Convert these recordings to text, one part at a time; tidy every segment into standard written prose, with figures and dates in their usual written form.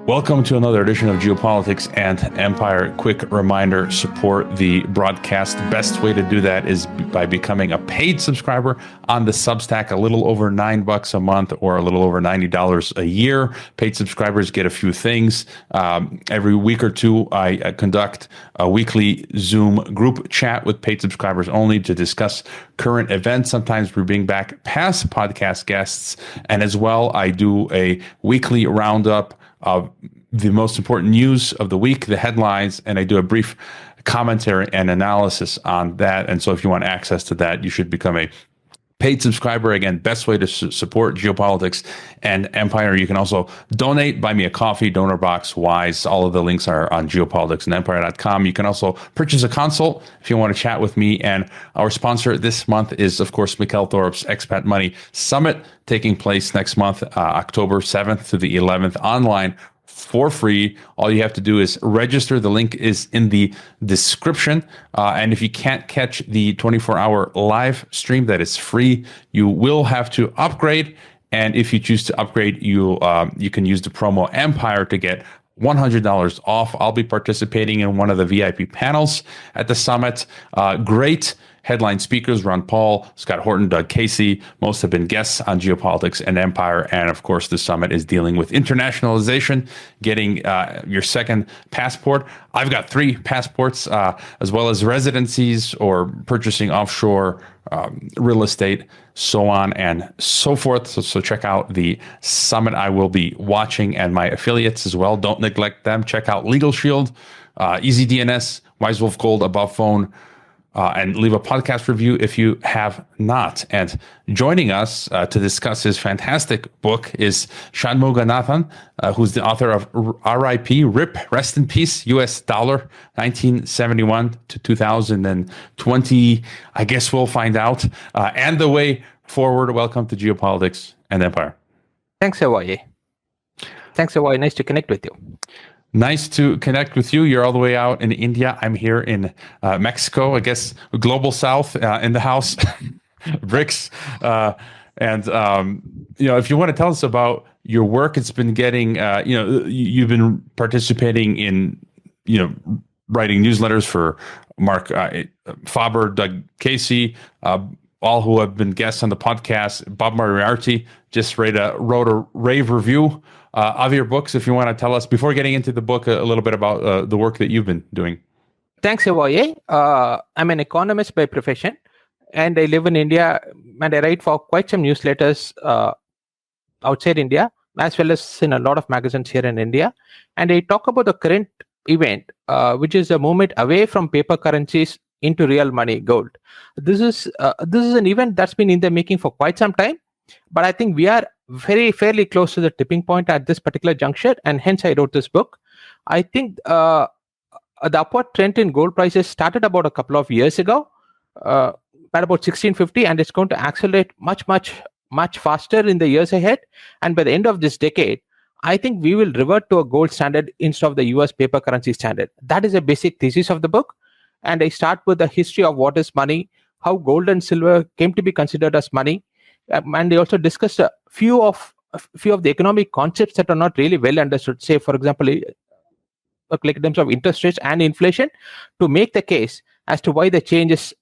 Welcome to another edition of Geopolitics and Empire. Quick reminder, support the broadcast. Best way to do that is by becoming a paid subscriber on the Substack, a little over $9 a month or a little over $90 a year. Paid subscribers get a few things. Every week or two, I conduct a weekly Zoom group chat with paid subscribers only to discuss current events. Sometimes we bring back past podcast guests. And as well, I do a weekly roundup of the most important news of the week, the headlines, and I do a brief commentary and analysis on that. And so if you want access to that, you should become a paid subscriber. Again, best way to support Geopolitics and Empire. You can also donate, buy me a coffee, donor box, Wise. All of the links are on geopoliticsandempire.com. You can also purchase a consult if you want to chat with me. And our sponsor this month is, of course, Mikkel Thorup's Expat Money Summit, taking place next month, October 7th to the 11th, online for free. All you have to do is register. The link is in the description. And if you can't catch the 24-hour live stream that is free, you will have to upgrade. And if you choose to upgrade, you can use the promo Empire to get $100 off. I'll be participating in one of the VIP panels at the summit. Great headline speakers: Ron Paul, Scott Horton, Doug Casey. Most have been guests on Geopolitics and Empire. And of course, the summit is dealing with internationalization, getting your second passport. I've got 3 passports, as well as residencies or purchasing offshore real estate, so on and so forth. So check out the summit. I will be watching, and my affiliates as well. Don't neglect them. Check out Legal Shield, Easy DNS, Wise Wolf Gold, Above Phone, and leave a podcast review if you have not. And joining us to discuss his fantastic book is Shanmuganathan, who's the author of RIP, Rest in Peace, US Dollar, 1971 to 2020. I guess we'll find out. And the way forward. Welcome to Geopolitics and Empire. Thanks, Hawaii. Nice to connect with you. Nice to connect with you. You're all the way out in India. I'm here in Mexico, I guess, Global South in the house, BRICS. If you want to tell us about your work, it's been getting, you've been participating in, writing newsletters for Mark Faber, Doug Casey, all who have been guests on the podcast. Bob Moriarty just wrote a rave review of your books. If you want to tell us, before getting into the book, a little bit about the work that you've been doing. Thanks, Hawaii. I'm an economist by profession, and I live in India, and I write for quite some newsletters outside India, as well as in a lot of magazines here in India. And I talk about the current event, which is a movement away from paper currencies into real money, gold. This is an event that's been in the making for quite some time, but I think we are fairly close to the tipping point at this particular juncture, and hence I wrote this book. I think the upward trend in gold prices started about a couple of years ago, at about 1650, and it's going to accelerate much faster in the years ahead. And by the end of this decade, I think we will revert to a gold standard instead of the US paper currency standard. That is a basic thesis of the book. And I start with the history of what is money, how gold and silver came to be considered as money. And they also discussed a few of the economic concepts that are not really well understood. Say, for example, like in terms of interest rates and inflation, to make the case as to why the change is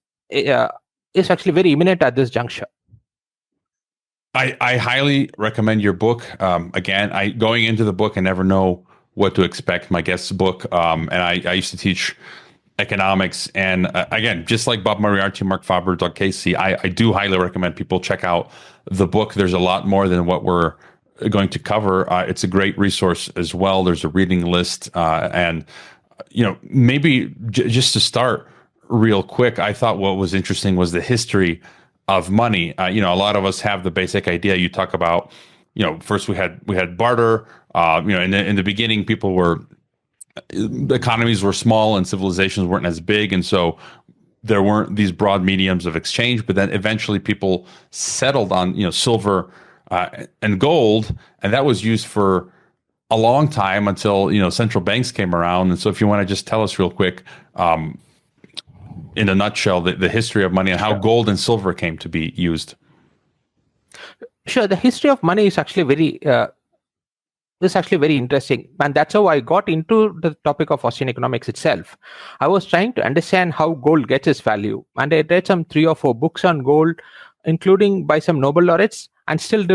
actually very imminent at this juncture. I highly recommend your book. Again, going into the book, I never know what to expect. My guest's book, and I used to teach economics, and again, just like Bob Moriarty, Mark Faber, Doug Casey, I do highly recommend people check out the book. There's a lot more than what we're going to cover. It's a great resource as well. There's a reading list, and maybe just to start real quick, I thought what was interesting was the history of money. A lot of us have the basic idea. You talk about, first we had barter. In the beginning, the economies were small and civilizations weren't as big, and so there weren't these broad mediums of exchange. But then eventually people settled on silver and gold, and that was used for a long time until central banks came around. And so if you want to just tell us real quick, in a nutshell, the history of money and how gold and silver came to be used. Sure. The history of money is actually very is actually very interesting. And that's how I got into the topic of Austrian economics itself. I was trying to understand how gold gets its value. And I read some 3 or 4 books on gold, including by some Nobel laureates, and still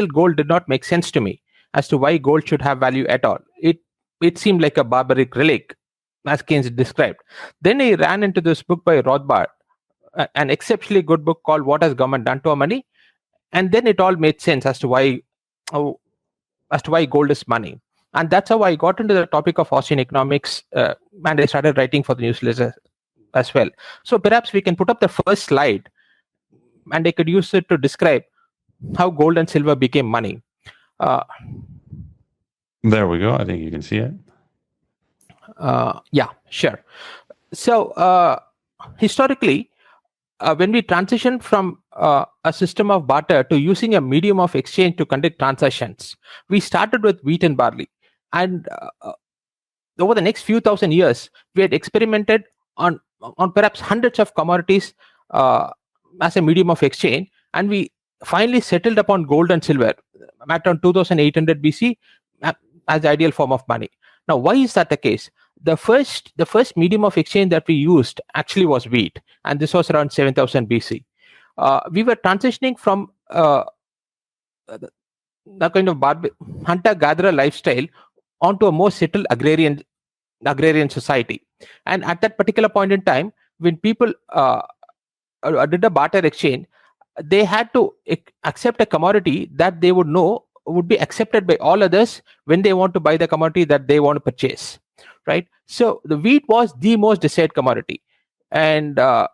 gold did not make sense to me as to why gold should have value at all. It seemed like a barbaric relic, as Keynes described. Then I ran into this book by Rothbard, an exceptionally good book called What Has Government Done to Our Money? And then it all made sense as to why gold is money. And that's how I got into the topic of Austrian economics, and I started writing for the newsletter as well. So perhaps we can put up the first slide, and I could use it to describe how gold and silver became money. There we go. I think you can see it. Yeah, sure. So historically, when we transitioned from a system of barter to using a medium of exchange to conduct transactions, we started with wheat and barley. And over the next few thousand years, we had experimented on perhaps hundreds of commodities as a medium of exchange. And we finally settled upon gold and silver at around 2800 BC as the ideal form of money. Now, why is that the case? The first medium of exchange that we used actually was wheat, and this was around 7000 BC. We were transitioning from the kind of hunter-gatherer lifestyle onto a more settled agrarian society. And at that particular point in time, when people did a barter exchange, they had to accept a commodity that they would know would be accepted by all others when they want to buy the commodity that they want to purchase, right? So the wheat was the most desired commodity. And I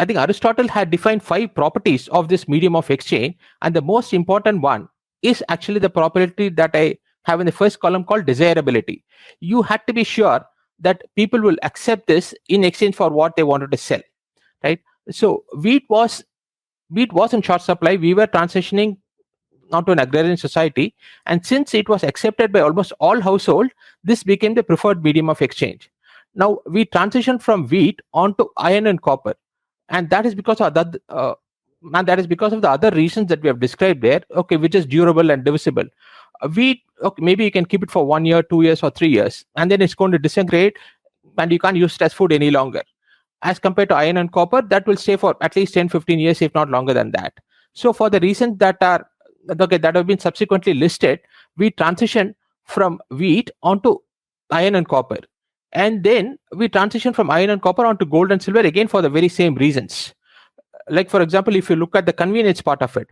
think Aristotle had defined 5 properties of this medium of exchange, and the most important one is actually the property that I have in the first column called desirability. You had to be sure that people will accept this in exchange for what they wanted to sell, right? So wheat was in short supply. We were transitioning onto an agrarian society, and since it was accepted by almost all households, this became the preferred medium of exchange. Now we transitioned from wheat onto iron and copper, and that is because of the other reasons that we have described there. Okay, which is durable and divisible. Wheat, okay, maybe you can keep it for 1 year, 2 years, or 3 years, and then it's going to disintegrate, and you can't use it as food any longer. As compared to iron and copper, that will stay for at least 10-15 years, if not longer than that. So for the reasons that have been subsequently listed, we transition from wheat onto iron and copper. And then we transition from iron and copper onto gold and silver, again for the very same reasons. Like, for example, if you look at the convenience part of it,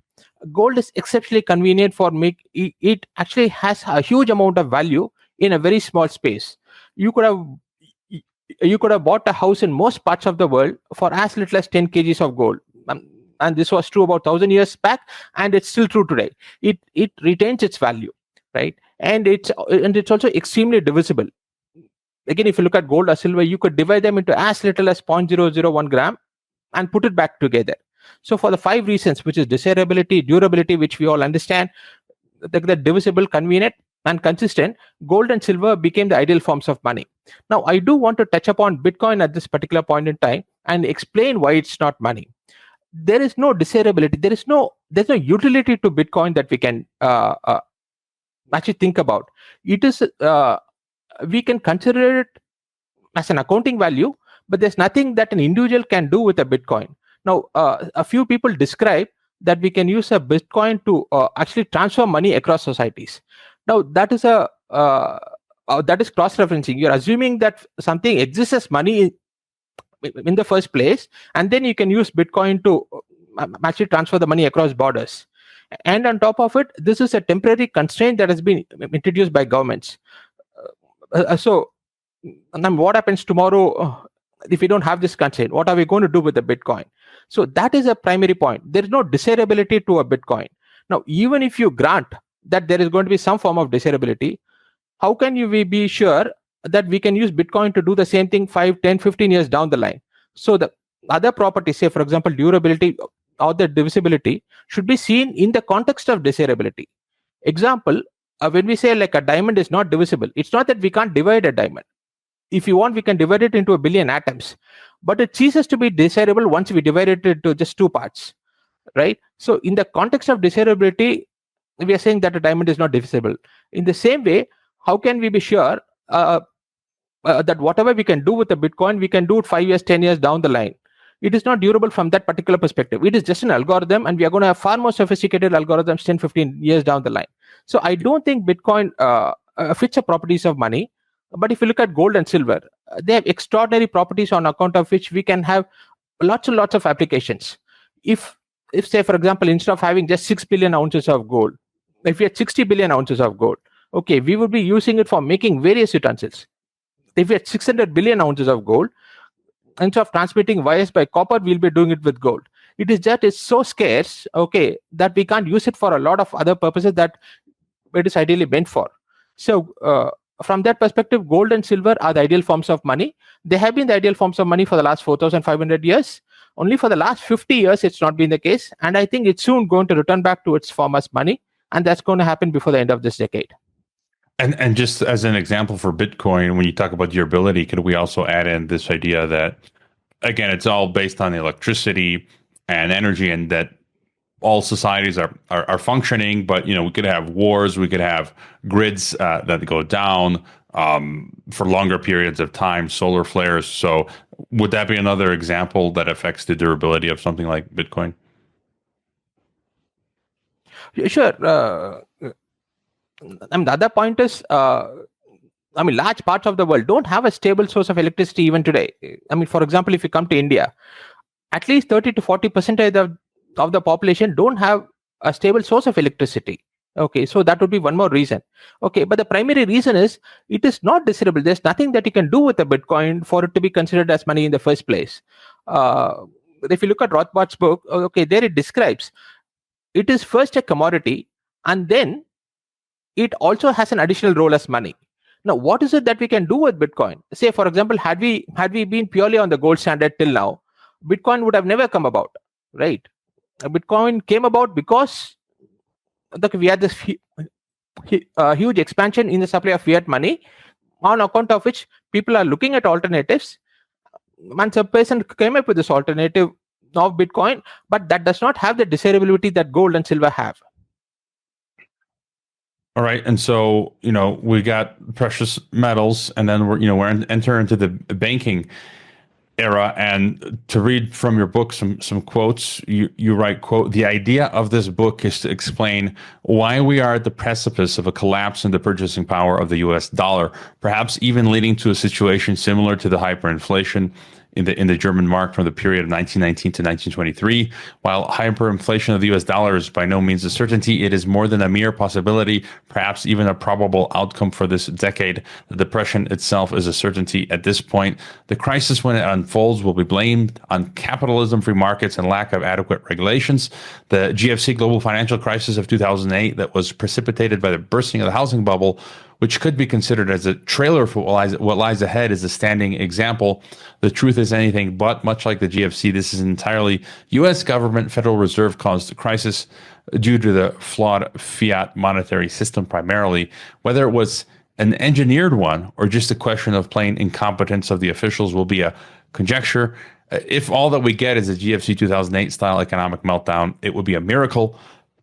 gold is exceptionally convenient for it actually has a huge amount of value in a very small space. You could have bought a house in most parts of the world for as little as 10 kgs of gold. And this was true about 1000 years back, and it's still true today. It retains its value, right? And it's also extremely divisible. Again, if you look at gold or silver, you could divide them into as little as 0.001 gram and put it back together. So for the 5 reasons, which is desirability, durability, which we all understand, the divisible, convenient, and consistent, gold and silver became the ideal forms of money. Now, I do want to touch upon Bitcoin at this particular point in time and explain why it's not money. There is no desirability. There's no utility to Bitcoin that we can actually think about. It is we can consider it as an accounting value, but there's nothing that an individual can do with a Bitcoin. Now, a few people describe that we can use a Bitcoin to actually transfer money across societies. Now, that is cross-referencing. You're assuming that something exists as money in the first place, and then you can use Bitcoin to actually transfer the money across borders. And on top of it, this is a temporary constraint that has been introduced by governments. So then what happens tomorrow if we don't have this constraint? What are we going to do with the Bitcoin? So that is a primary point. There is no desirability to a Bitcoin. Now, even if you grant that there is going to be some form of desirability, how can we be sure that we can use Bitcoin to do the same thing 5, 10, 15 years down the line? So the other properties, say for example, durability or the divisibility, should be seen in the context of desirability. Example, when we say like a diamond is not divisible, it's not that we can't divide a diamond. If you want, we can divide it into 1 billion atoms, but it ceases to be desirable once we divide it into just 2 parts, right? So in the context of desirability, we are saying that a diamond is not divisible. In the same way, how can we be sure that whatever we can do with the Bitcoin, we can do it 5 years, 10 years down the line? It is not durable from that particular perspective. It is just an algorithm, and we are going to have far more sophisticated algorithms 10, 15 years down the line. So I don't think Bitcoin fits the properties of money. But if you look at gold and silver, they have extraordinary properties on account of which we can have lots and lots of applications. If say, for example, instead of having just 6 billion ounces of gold, if we had 60 billion ounces of gold, okay, we would be using it for making various utensils. If we had 600 billion ounces of gold, instead of transmitting wires by copper, we'll be doing it with gold. It is just it's so scarce, okay, that we can't use it for a lot of other purposes that it is ideally meant for. So from that perspective, gold and silver are the ideal forms of money. They have been the ideal forms of money for the last 4,500 years. Only for the last 50 years, it's not been the case. And I think it's soon going to return back to its form as money. And that's going to happen before the end of this decade. And just as an example for Bitcoin, when you talk about durability, could we also add in this idea that, again, it's all based on electricity and energy, and that all societies are functioning, but we could have wars, we could have grids that go down for longer periods of time, solar flares. So would that be another example that affects the durability of something like Bitcoin? Sure. The other point is, large parts of the world don't have a stable source of electricity even today. For example, if you come to India, at least 30 to 40% of the population don't have a stable source of electricity. Okay, so that would be one more reason. Okay, but the primary reason is it is not desirable. There's nothing that you can do with the Bitcoin for it to be considered as money in the first place. If you look at Rothbard's book, okay, there it describes it is first a commodity, and then it also has an additional role as money. Now, what is it that we can do with Bitcoin? Say, for example, had we been purely on the gold standard till now, Bitcoin would have never come about, right? Bitcoin came about because we had this huge expansion in the supply of fiat money, on account of which people are looking at alternatives. And some person came up with this alternative of Bitcoin, but that does not have the desirability that gold and silver have. All right, and so we got precious metals, and then we're enter into the banking era. And to read from your book some quotes, you write, quote, "The idea of this book is to explain why we are at the precipice of a collapse in the purchasing power of the US dollar, perhaps even leading to a situation similar to the hyperinflation in the German mark from the period of 1919 to 1923. While hyperinflation of the US dollar is by no means a certainty, it is more than a mere possibility, perhaps even a probable outcome for this decade. The depression itself is a certainty at this point. The crisis, when it unfolds, will be blamed on capitalism, free markets, and lack of adequate regulations. The GFC global financial crisis of 2008 that was precipitated by the bursting of the housing bubble, which could be considered as a trailer for what lies ahead, is a standing example. The truth is anything but. Much like the GFC, this is entirely U.S. government, Federal Reserve caused crisis due to the flawed fiat monetary system primarily. Whether it was an engineered one or just a question of plain incompetence of the officials will be a conjecture. If all that we get is a GFC 2008 style economic meltdown, it would be a miracle.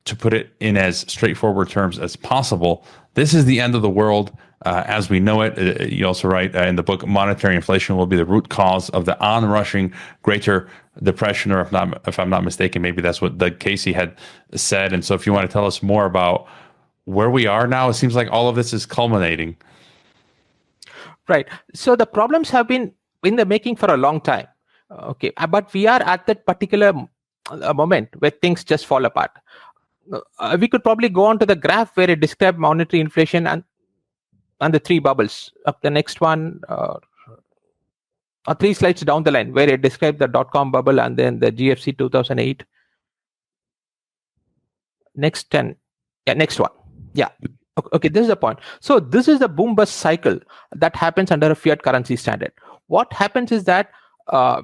To put it in as straightforward terms as possible, this is the end of the world as we know it. You also write in the book, monetary inflation will be the root cause of the onrushing Greater Depression, or if I'm not mistaken, maybe that's what Doug Casey had said. And so if you want to tell us more about where we are now, it seems like all of this is culminating. Right. So the problems have been in the making for a long time. Okay. But we are at that particular moment where things just fall apart. We could probably go on to the graph where it described monetary inflation and the three bubbles. Up the next one, or 3 slides down the line, where it described the dot-com bubble and then the GFC 2008. Next 10. Yeah, next one. Yeah. Okay, this is the point. So this is the boom-bust cycle that happens under a fiat currency standard. What happens is that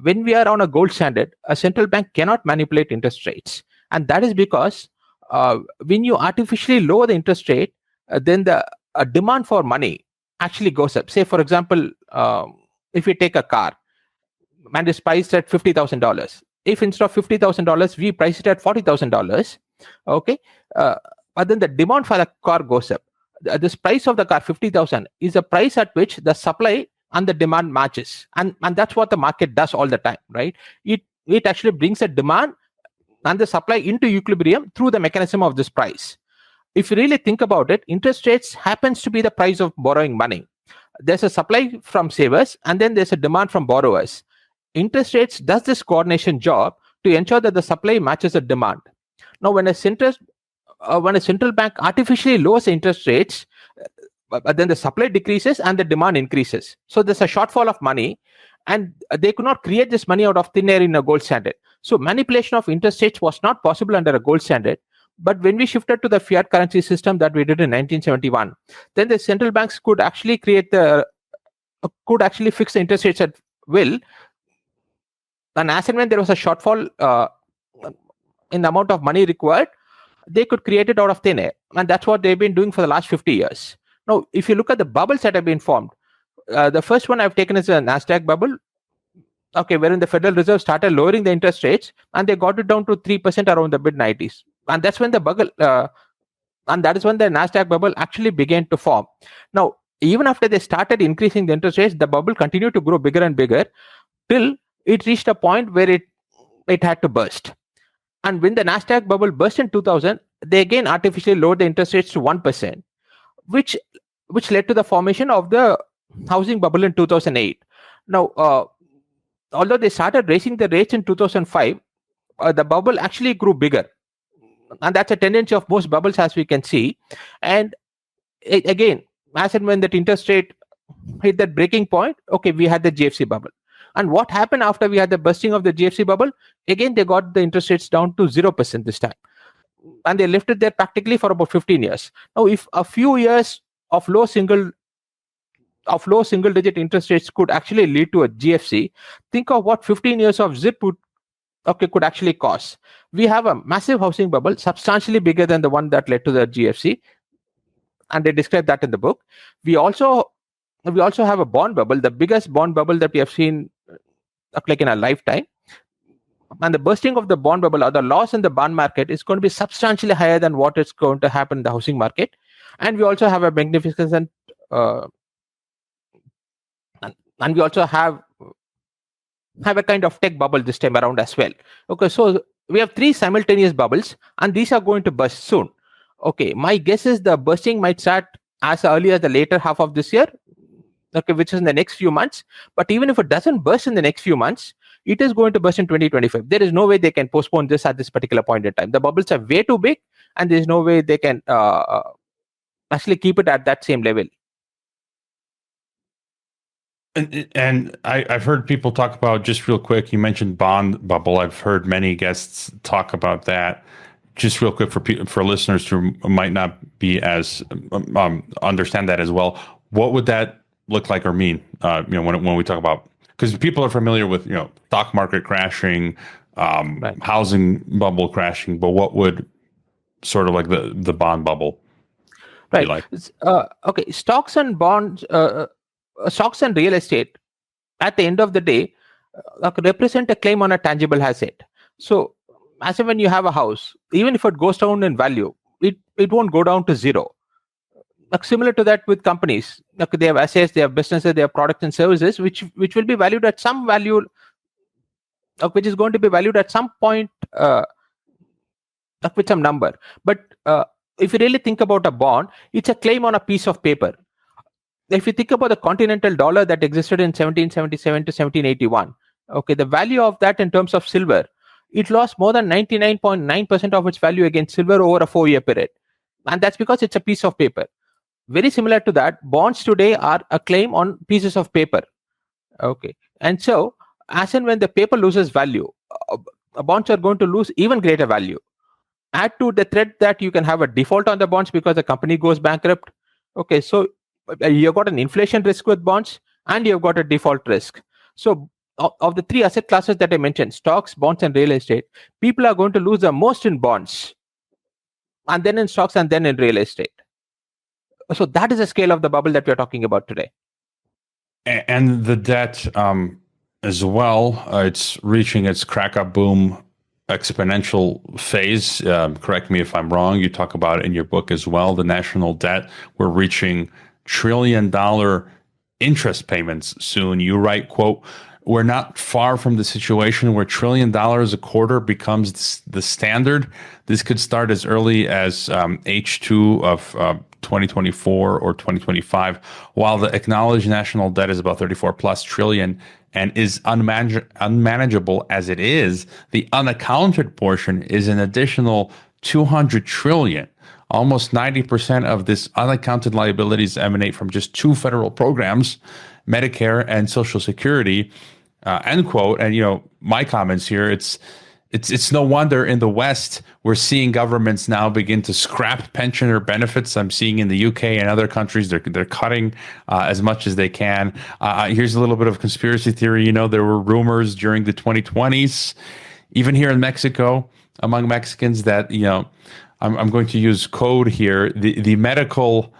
when we are on a gold standard, a central bank cannot manipulate interest rates. And that is because when you artificially lower the interest rate, then the demand for money actually goes up. Say, for example, if you take a car and it's priced at $50,000, if instead of $50,000 we price it at $40,000, okay, but then the demand for the car goes up. This price of the car, 50,000, is a price at which the supply and the demand matches, and that's what the market does all the time, right? It actually brings a demand and the supply into equilibrium through the mechanism of this price. If you really think about it, interest rates happens to be the price of borrowing money. There's a supply from savers and then there's a demand from borrowers. Interest rates does this coordination job to ensure that the supply matches the demand. Now, when a central bank artificially lowers interest rates, then the supply decreases and the demand increases. So there's a shortfall of money, and they could not create this money out of thin air in a gold standard. So manipulation of interest rates was not possible under a gold standard. But when we shifted to the fiat currency system that we did in 1971, then the central banks could actually fix the interest rates at will. And as and when there was a shortfall in the amount of money required, they could create it out of thin air. And that's what they've been doing for the last 50 years. Now, if you look at the bubbles that have been formed, the first one I've taken is a NASDAQ bubble, wherein the Federal Reserve started lowering the interest rates and they got it down to 3% around the mid-90s. And that's when and that is when the NASDAQ bubble actually began to form. Now, even after they started increasing the interest rates, the bubble continued to grow bigger and bigger till it reached a point where it had to burst. And when the NASDAQ bubble burst in 2000, they again artificially lowered the interest rates to 1%, which led to the formation of the housing bubble in 2008. Now, although they started raising the rates in 2005, the bubble actually grew bigger. And that's a tendency of most bubbles, as we can see. And again, as and when that interest rate hit that breaking point, we had the GFC bubble. And what happened after we had the bursting of the GFC bubble? Again, they got the interest rates down to 0% this time. And they left it there practically for about 15 years. Now, if a few years of low single digit interest rates could actually lead to a GFC, think of what 15 years of ZIP could actually cause. We have a massive housing bubble, substantially bigger than the one that led to the GFC, and they describe that in the book. We also have a bond bubble, the biggest bond bubble that we have seen in a lifetime. And the bursting of the bond bubble or the loss in the bond market is going to be substantially higher than what is going to happen in the housing market. And we also have a magnificent and we also have a kind of tech bubble this time around as well. So we have 3 simultaneous bubbles, and these are going to burst soon. My guess is the bursting might start as early as the later half of this year, which is in the next few months. But even if it doesn't burst in the next few months, it is going to burst in 2025. There is no way they can postpone this at this particular point in time. The bubbles are way too big, and there is no way they can actually keep it at that same level. And I've heard people talk about, just real quick, you mentioned bond bubble. I've heard many guests talk about that. Just real quick for listeners who might not be as understand that as well. What would that look like or mean? When we talk about, because people are familiar with stock market crashing, right, housing bubble crashing, but what would sort of like the bond bubble be like? Stocks and bonds. Stocks and real estate, at the end of the day, represent a claim on a tangible asset. So, as when you have a house, even if it goes down in value, it won't go down to zero. Similar to that with companies, they have assets, they have businesses, they have products and services, which will be valued at some value, which is going to be valued at some point with some number. But if you really think about a bond, it's a claim on a piece of paper. If you think about the continental dollar that existed in 1777 to 1781, the value of that in terms of silver, it lost more than 99.9% of its value against silver over a 4-year period. And that's because it's a piece of paper. Very similar to that, bonds today are a claim on pieces of paper. And so, as and when the paper loses value, bonds are going to lose even greater value. Add to the threat that you can have a default on the bonds because the company goes bankrupt. So you've got an inflation risk with bonds and you've got a default risk. So of the 3 asset classes that I mentioned, stocks, bonds, and real estate, people are going to lose the most in bonds, and then in stocks, and then in real estate. So that is the scale of the bubble that we're talking about today. And the debt as well, it's reaching its crack-up boom exponential phase. Correct me if I'm wrong. You talk about it in your book as well. The national debt, we're reaching $1 trillion interest payments soon. You write, quote, we're not far from the situation where $1 trillion a quarter becomes the standard. This could start as early as H2 of 2024 or 2025, while the acknowledged national debt is about 34 plus trillion and is unmanageable as it is. The unaccounted portion is an additional 200 trillion. Almost 90% of this unaccounted liabilities emanate from just two federal programs, Medicare and Social Security. End quote. And my comments here. It's no wonder in the West we're seeing governments now begin to scrap pensioner benefits. I'm seeing in the UK and other countries they're cutting as much as they can. Here's a little bit of conspiracy theory. There were rumors during the 2020s, even here in Mexico, among Mexicans that I'm going to use code here. The medical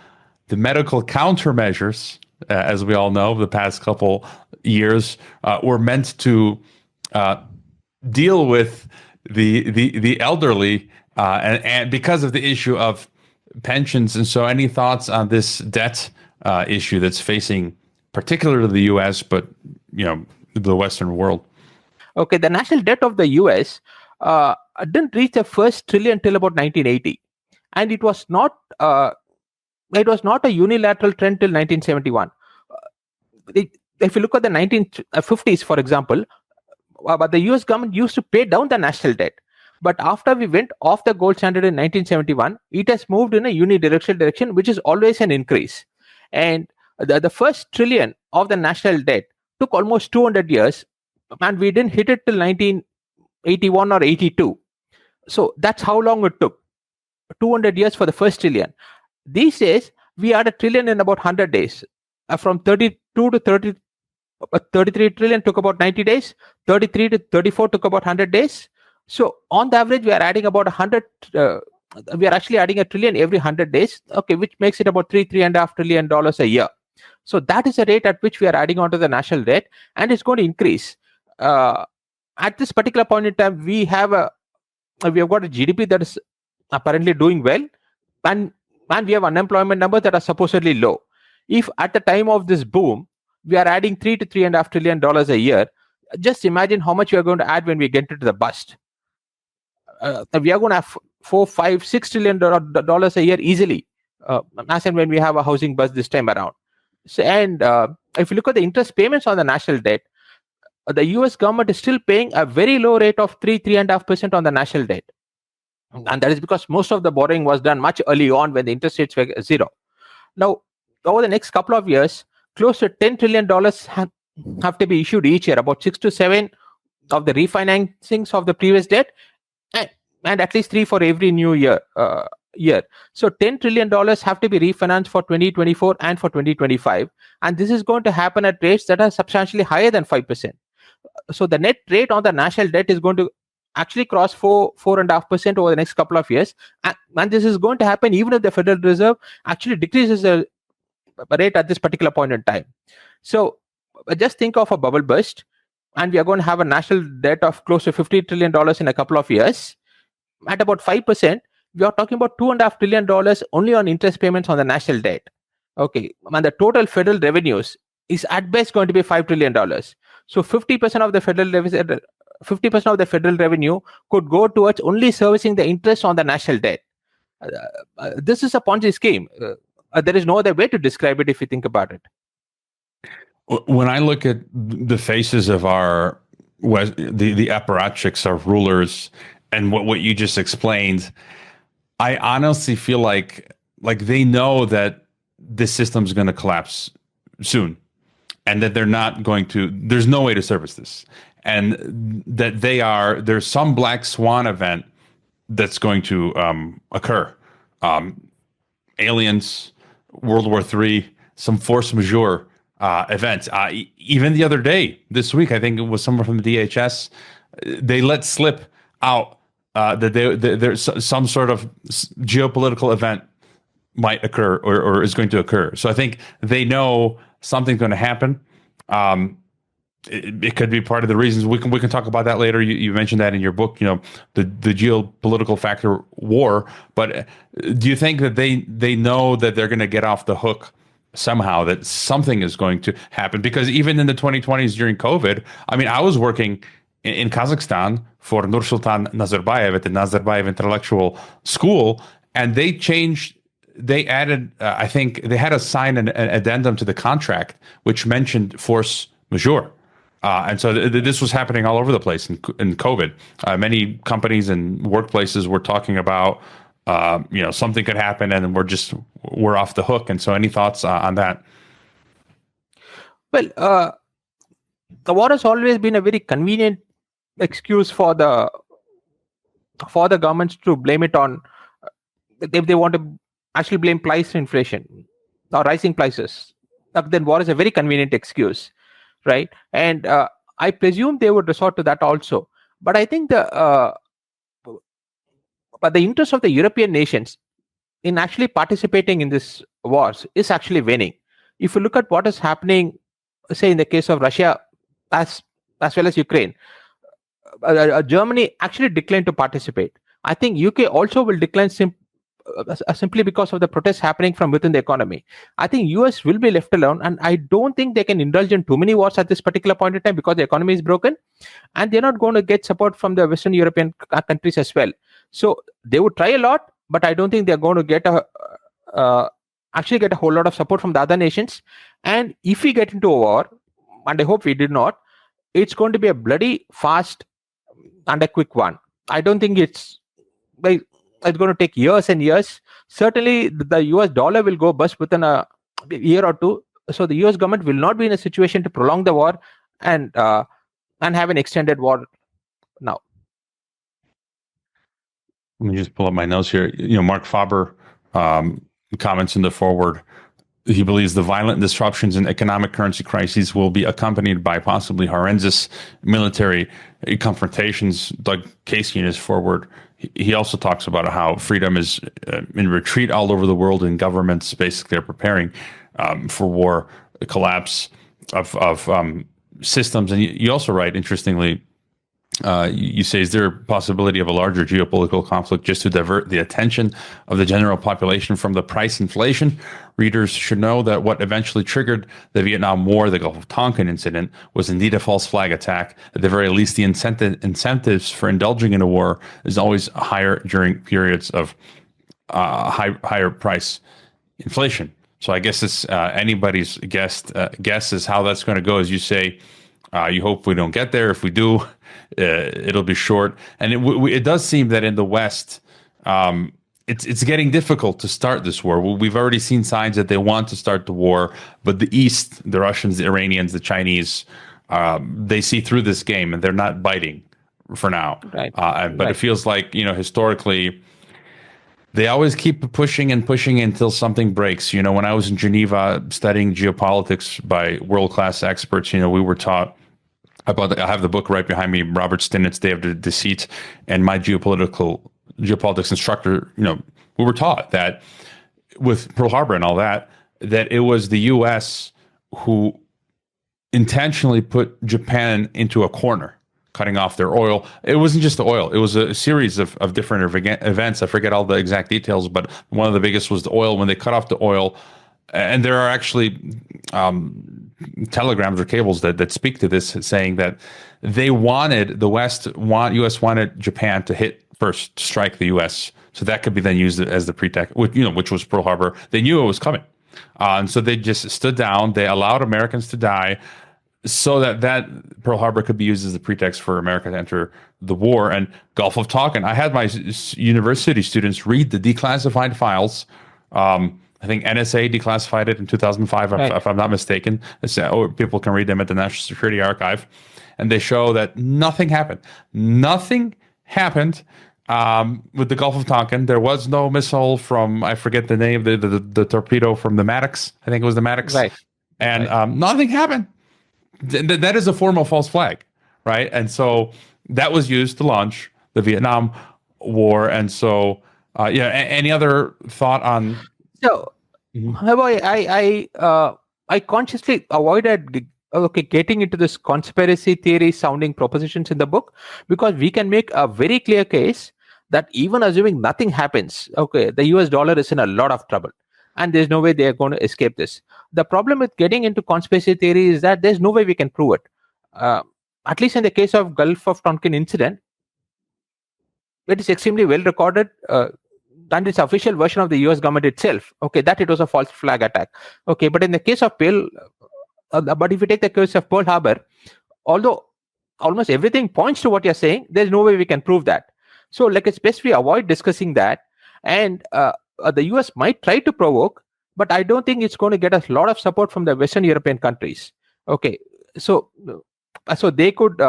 countermeasures, as we all know, the past couple years were meant to deal with the elderly, and because of the issue of pensions. And so, any thoughts on this debt issue that's facing particularly the U.S., but the Western world? Okay, the national debt of the U.S. Didn't reach the first trillion till about 1980, and it was not a unilateral trend till 1971. If you look at the 1950s, for example, but the US government used to pay down the national debt. But after we went off the gold standard in 1971, it has moved in a unidirectional direction, which is always an increase. And the first trillion of the national debt took almost 200 years, and we didn't hit it till 1981 or 82. So that's how long it took. 200 years for the first trillion. These days, we had a trillion in about 100 days. From 32 to 33 trillion took about 90 days. 33 to 34 took about 100 days. So on the average, we are adding about 100. We are actually adding a trillion every 100 days. Okay, which makes it about $3.5 trillion a year. So that is the rate at which we are adding onto the national debt, and it's going to increase. At this particular point in time, we have got a GDP that is apparently doing well, and we have unemployment numbers that are supposedly low. If at the time of this boom, we are adding $3 to $3.5 trillion a year, just imagine how much we are going to add when we get into the bust. We are going to have $4, $5, $6 trillion a year easily, as and when we have a housing bust this time around. So, and if you look at the interest payments on the national debt, the US government is still paying a very low rate of 3.5% on the national debt. And that is because most of the borrowing was done much early on when the interest rates were zero. Now, over the next couple of years, close to $10 trillion have to be issued each year, about 6 to 7 of the refinancings of the previous debt, and at least 3 for every new year. So $10 trillion have to be refinanced for 2024 and for 2025. And this is going to happen at rates that are substantially higher than 5%. So the net rate on the national debt is going to actually cross 4.5% over the next couple of years. And this is going to happen even if the Federal Reserve actually decreases the rate at this particular point in time. So just think of a bubble burst, and we are going to have a national debt of close to $50 trillion in a couple of years. At about 5%, we are talking about $2.5 trillion only on interest payments on the national debt. Okay, and the total federal revenues is at best going to be $5 trillion. So 50% of the federal revenue could go towards only servicing the interest on the national debt. This is a Ponzi scheme. There is no other way to describe it if you think about it. When I look at the faces of our the apparatchiks, our rulers, and what you just explained, I honestly feel like they know that this system is going to collapse soon, and that they're not going to. There's no way to service this, and that there's some black swan event that's going to occur. Aliens, World War III, some force majeure events. Even the other day, this week, I think it was someone from the DHS, they let slip out that there's some sort of geopolitical event might occur or is going to occur. So I think they know something's going to happen. it could be part of the reasons. We can talk about that later. You mentioned that in your book, the geopolitical factor war. But do you think that they know that they're going to get off the hook somehow, that something is going to happen? Because even in the 2020s during COVID, I mean, I was working in Kazakhstan for Nursultan Nazarbayev at the Nazarbayev Intellectual School, and they added, I think they had to sign an addendum to the contract which mentioned force majeure. And so this was happening all over the place in COVID. Many companies and workplaces were talking about, something could happen and we're off the hook. And so any thoughts on that? Well, the war has always been a very convenient excuse for the governments to blame it on, if they want to actually blame price inflation or rising prices. Then war is a very convenient excuse, right? And I presume they would resort to that also. But I think the interest of the European nations in actually participating in this wars is actually waning. If you look at what is happening, say in the case of Russia as well as Ukraine, Germany actually declined to participate. I think UK also will decline simply because of the protests happening from within the economy. I think US will be left alone, and I don't think they can indulge in too many wars at this particular point in time because the economy is broken, and they're not going to get support from the Western European countries as well. So they would try a lot, but I don't think they're going to get actually get a whole lot of support from the other nations. And if we get into a war, and I hope we did not, it's going to be a bloody fast and a quick one. I don't think it's going to take years and years. Certainly, the US dollar will go bust within a year or two. So the US government will not be in a situation to prolong the war and have an extended war now. Let me just pull up my notes here. Mark Faber comments in the foreword. He believes the violent disruptions in economic currency crises will be accompanied by possibly horrendous military confrontations. Doug Casey in his foreword, he also talks about how freedom is in retreat all over the world, and governments basically are preparing for war, a collapse of systems. And you also write, interestingly, you say, is there a possibility of a larger geopolitical conflict just to divert the attention of the general population from the price inflation? Readers should know that what eventually triggered the Vietnam War, the Gulf of Tonkin incident, was indeed a false flag attack. At the very least, the incentives for indulging in a war is always higher during periods of higher price inflation. So I guess it's anybody's guess is how that's going to go. As you say, you hope we don't get there. If we do, it'll be short. And it does seem that in the West, it's getting difficult to start this war. We've already seen signs that they want to start the war, but the East, the Russians, the Iranians, the Chinese, they see through this game and they're not biting for now. Right. But it feels like, historically, they always keep pushing and pushing until something breaks. When I was in Geneva studying geopolitics by world-class experts, we were taught about, I have the book right behind me, Robert Stinnett's Day of the Deceit, and my geopolitics instructor, we were taught that with Pearl Harbor and all that it was the U.S. who intentionally put Japan into a corner, cutting off their oil. It wasn't just the oil. It was a series of different events. I forget all the exact details, but one of the biggest was the oil. When they cut off the oil, and there are actually telegrams or cables that speak to this, saying that they wanted, U.S. wanted Japan to hit first, strike the U.S., so that could be then used as the pretext, which was Pearl Harbor. They knew it was coming. And so they just stood down. They allowed Americans to die, so that Pearl Harbor could be used as the pretext for America to enter the war. And Gulf of Tonkin, I had my university students read the declassified files. I think NSA declassified it in 2005, right, if I'm not mistaken. People can read them at the National Security Archive. And they show that nothing happened. Nothing happened with the Gulf of Tonkin. There was no missile from, I forget the name, the torpedo from the Maddox. I think it was the Maddox. Right. And nothing happened. That is a form of false flag, right? And so that was used to launch the Vietnam War. And so, any other thought on? So, I consciously avoided getting into this conspiracy theory sounding propositions in the book, because we can make a very clear case that even assuming nothing happens, the US dollar is in a lot of trouble and there's no way they are going to escape this. The problem with getting into conspiracy theory is that there's no way we can prove it. At least in the case of Gulf of Tonkin incident, it is extremely well recorded, and it's official version of the US government itself, that it was a false flag attack. But in the case of but if you take the case of Pearl Harbor, although almost everything points to what you're saying, there's no way we can prove that. So like it's best we avoid discussing that. And the US might try to provoke, but I don't think it's going to get a lot of support from the Western European countries. So they could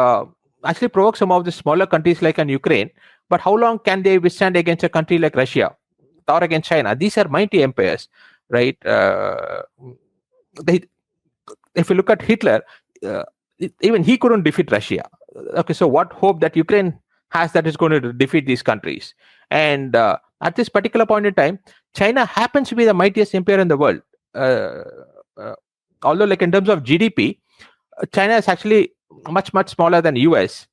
actually provoke some of the smaller countries like in Ukraine, but how long can they withstand against a country like Russia or against China? These are mighty empires, right? If you look at Hitler, even he couldn't defeat Russia. So what hope that Ukraine has that is going to defeat these countries? And at this particular point in time, China happens to be the mightiest empire in the world. Although, like in terms of GDP, China is actually much smaller than US,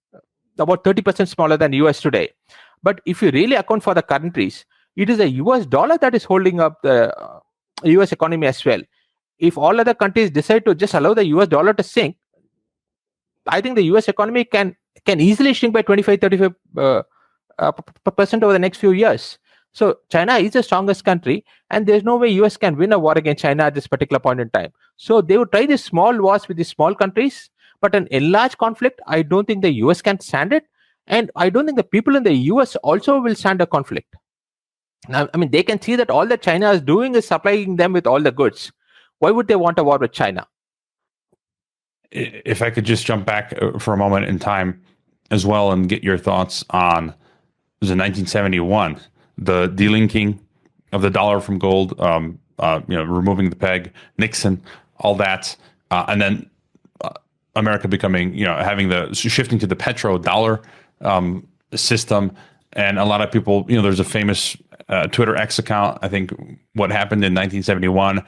about 30% smaller than US today. But if you really account for the countries, it is the US dollar that is holding up the US economy as well. If all other countries decide to just allow the US dollar to sink, I think the US economy can easily shrink by 25-35% over the next few years. So China is the strongest country, and there's no way US can win a war against China at this particular point in time. So they would try these small wars with these small countries, but an enlarged conflict, I don't think the US can stand it, and I don't think the people in the US also will stand a conflict. Now, I mean, they can see that all that China is doing is supplying them with all the goods. Why would they want a war with China? If I could just jump back for a moment in time as well and get your thoughts on, was in 1971, the delinking of the dollar from gold, removing the peg, Nixon, all that, and then America becoming, having the shifting to the petrodollar system. And a lot of people, there's a famous Twitter X account. I think what happened in 1971,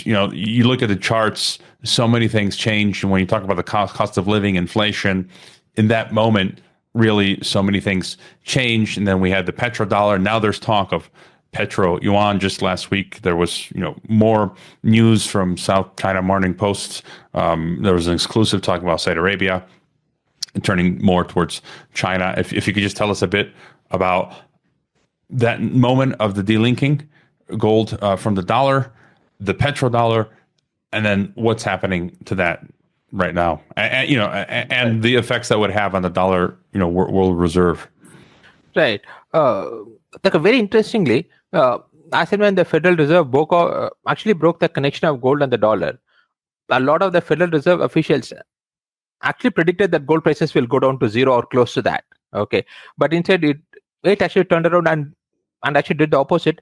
you look at the charts, so many things changed. And when you talk about the cost of living, inflation, in that moment, really so many things changed. And then we had the petrodollar. Now there's talk of petroyuan. Just last week, there was, more news from South China Morning Post. There was an exclusive talking about Saudi Arabia and turning more towards China. If you could just tell us a bit about that moment of the delinking gold from the dollar, the petrodollar, and then what's happening to that right now, and the effects that would have on the dollar, world reserve. Right. Very interestingly, as and when the Federal Reserve actually broke the connection of gold and the dollar, a lot of the Federal Reserve officials actually predicted that gold prices will go down to zero or close to that. But instead, it actually turned around and actually did the opposite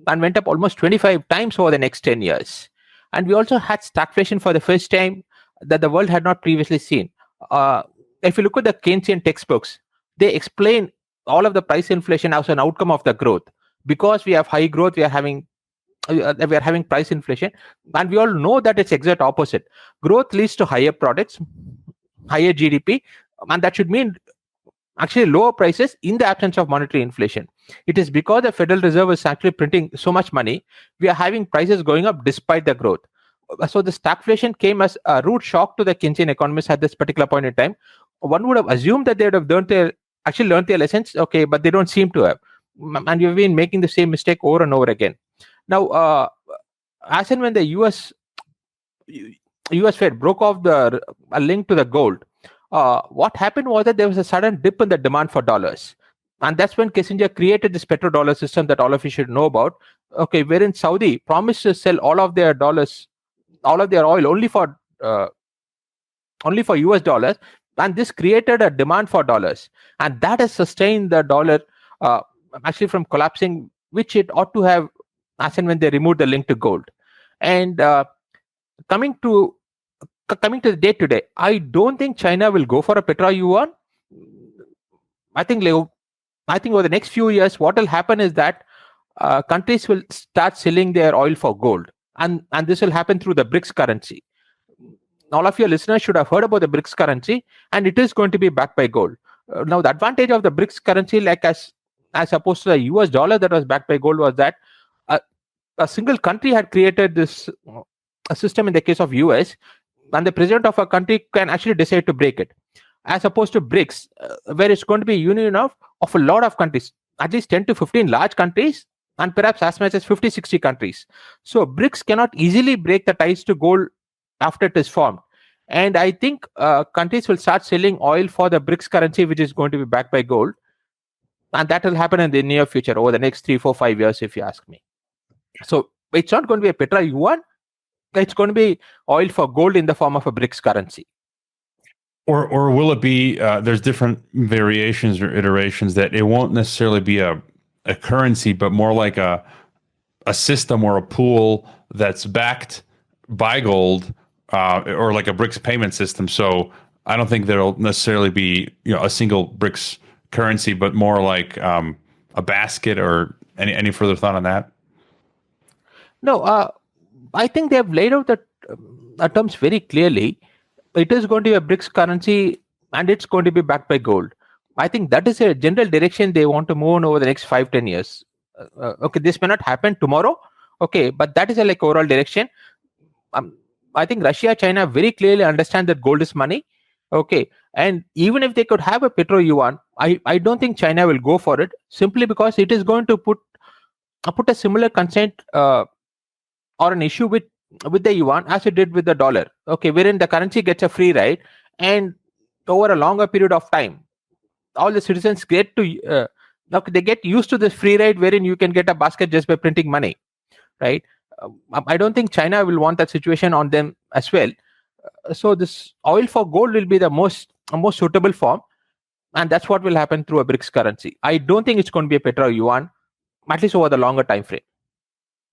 and went up almost 25 times over the next 10 years. And we also had stagflation for the first time that the world had not previously seen. If you look at the Keynesian textbooks, they explain all of the price inflation as an outcome of the growth. Because we have high growth, we are having price inflation, and we all know that it's exact opposite. Growth leads to higher products, higher GDP, and that should mean actually lower prices in the absence of monetary inflation. It is because the Federal Reserve is actually printing so much money, we are having prices going up despite the growth. So the stagflation came as a rude shock to the Keynesian economists at this particular point in time. One would have assumed that they would have learned their lessons, but they don't seem to have. And we've been making the same mistake over and over again. Now, as and when the US Fed broke off a link to the gold, what happened was that there was a sudden dip in the demand for dollars. And that's when Kissinger created this petrodollar system that all of you should know about, wherein Saudi promised to sell all of their dollars, all of their oil only for US dollars. And this created a demand for dollars. And that has sustained the dollar actually from collapsing, which it ought to have as and when they removed the link to gold. And coming to the day today, I don't think China will go for a petroyuan. I think over the next few years, what will happen is that countries will start selling their oil for gold, and this will happen through the BRICS currency. all of your listeners should have heard about the BRICS currency, and it is going to be backed by gold. Now, the advantage of the BRICS currency, like as opposed to the US dollar that was backed by gold, was that a single country had created this a system in the case of US, and the president of a country can actually decide to break it, as opposed to BRICS, where it's going to be a union of a lot of countries, at least 10 to 15 large countries, and perhaps as much as 50, 60 countries. So BRICS cannot easily break the ties to gold after it is formed. And I think countries will start selling oil for the BRICS currency, which is going to be backed by gold. And that will happen in the near future, over the next 3, 4, 5 years, if you ask me. So it's not going to be a petroyuan. It's going to be oil for gold in the form of a BRICS currency. Or will it be, there's different variations or iterations that it won't necessarily be a currency, but more like a system or a pool that's backed by gold, or like a BRICS payment system. So I don't think there'll necessarily be a single BRICS currency, but more like a basket. Or any further thought on that? No, I think they have laid out the terms very clearly. It is going to be a BRICS currency, and it's going to be backed by gold. I think that is a general direction they want to move on over the next 5, 10 years. Okay, this may not happen tomorrow. Okay, but that is a like overall direction. I think Russia, China very clearly understand that gold is money. Okay, and even if they could have a petro-yuan, I don't think China will go for it, simply because it is going to put a similar constraint or an issue with the yuan as it did with the dollar. Okay, wherein the currency gets a free ride, and over a longer period of time, all the citizens get to they get used to this free ride, wherein you can get a basket just by printing money, right? I don't think China will want that situation on them as well. So this oil for gold will be the most suitable form, and that's what will happen through a BRICS currency. I don't think it's going to be a petro-yuan, at least over the longer time frame.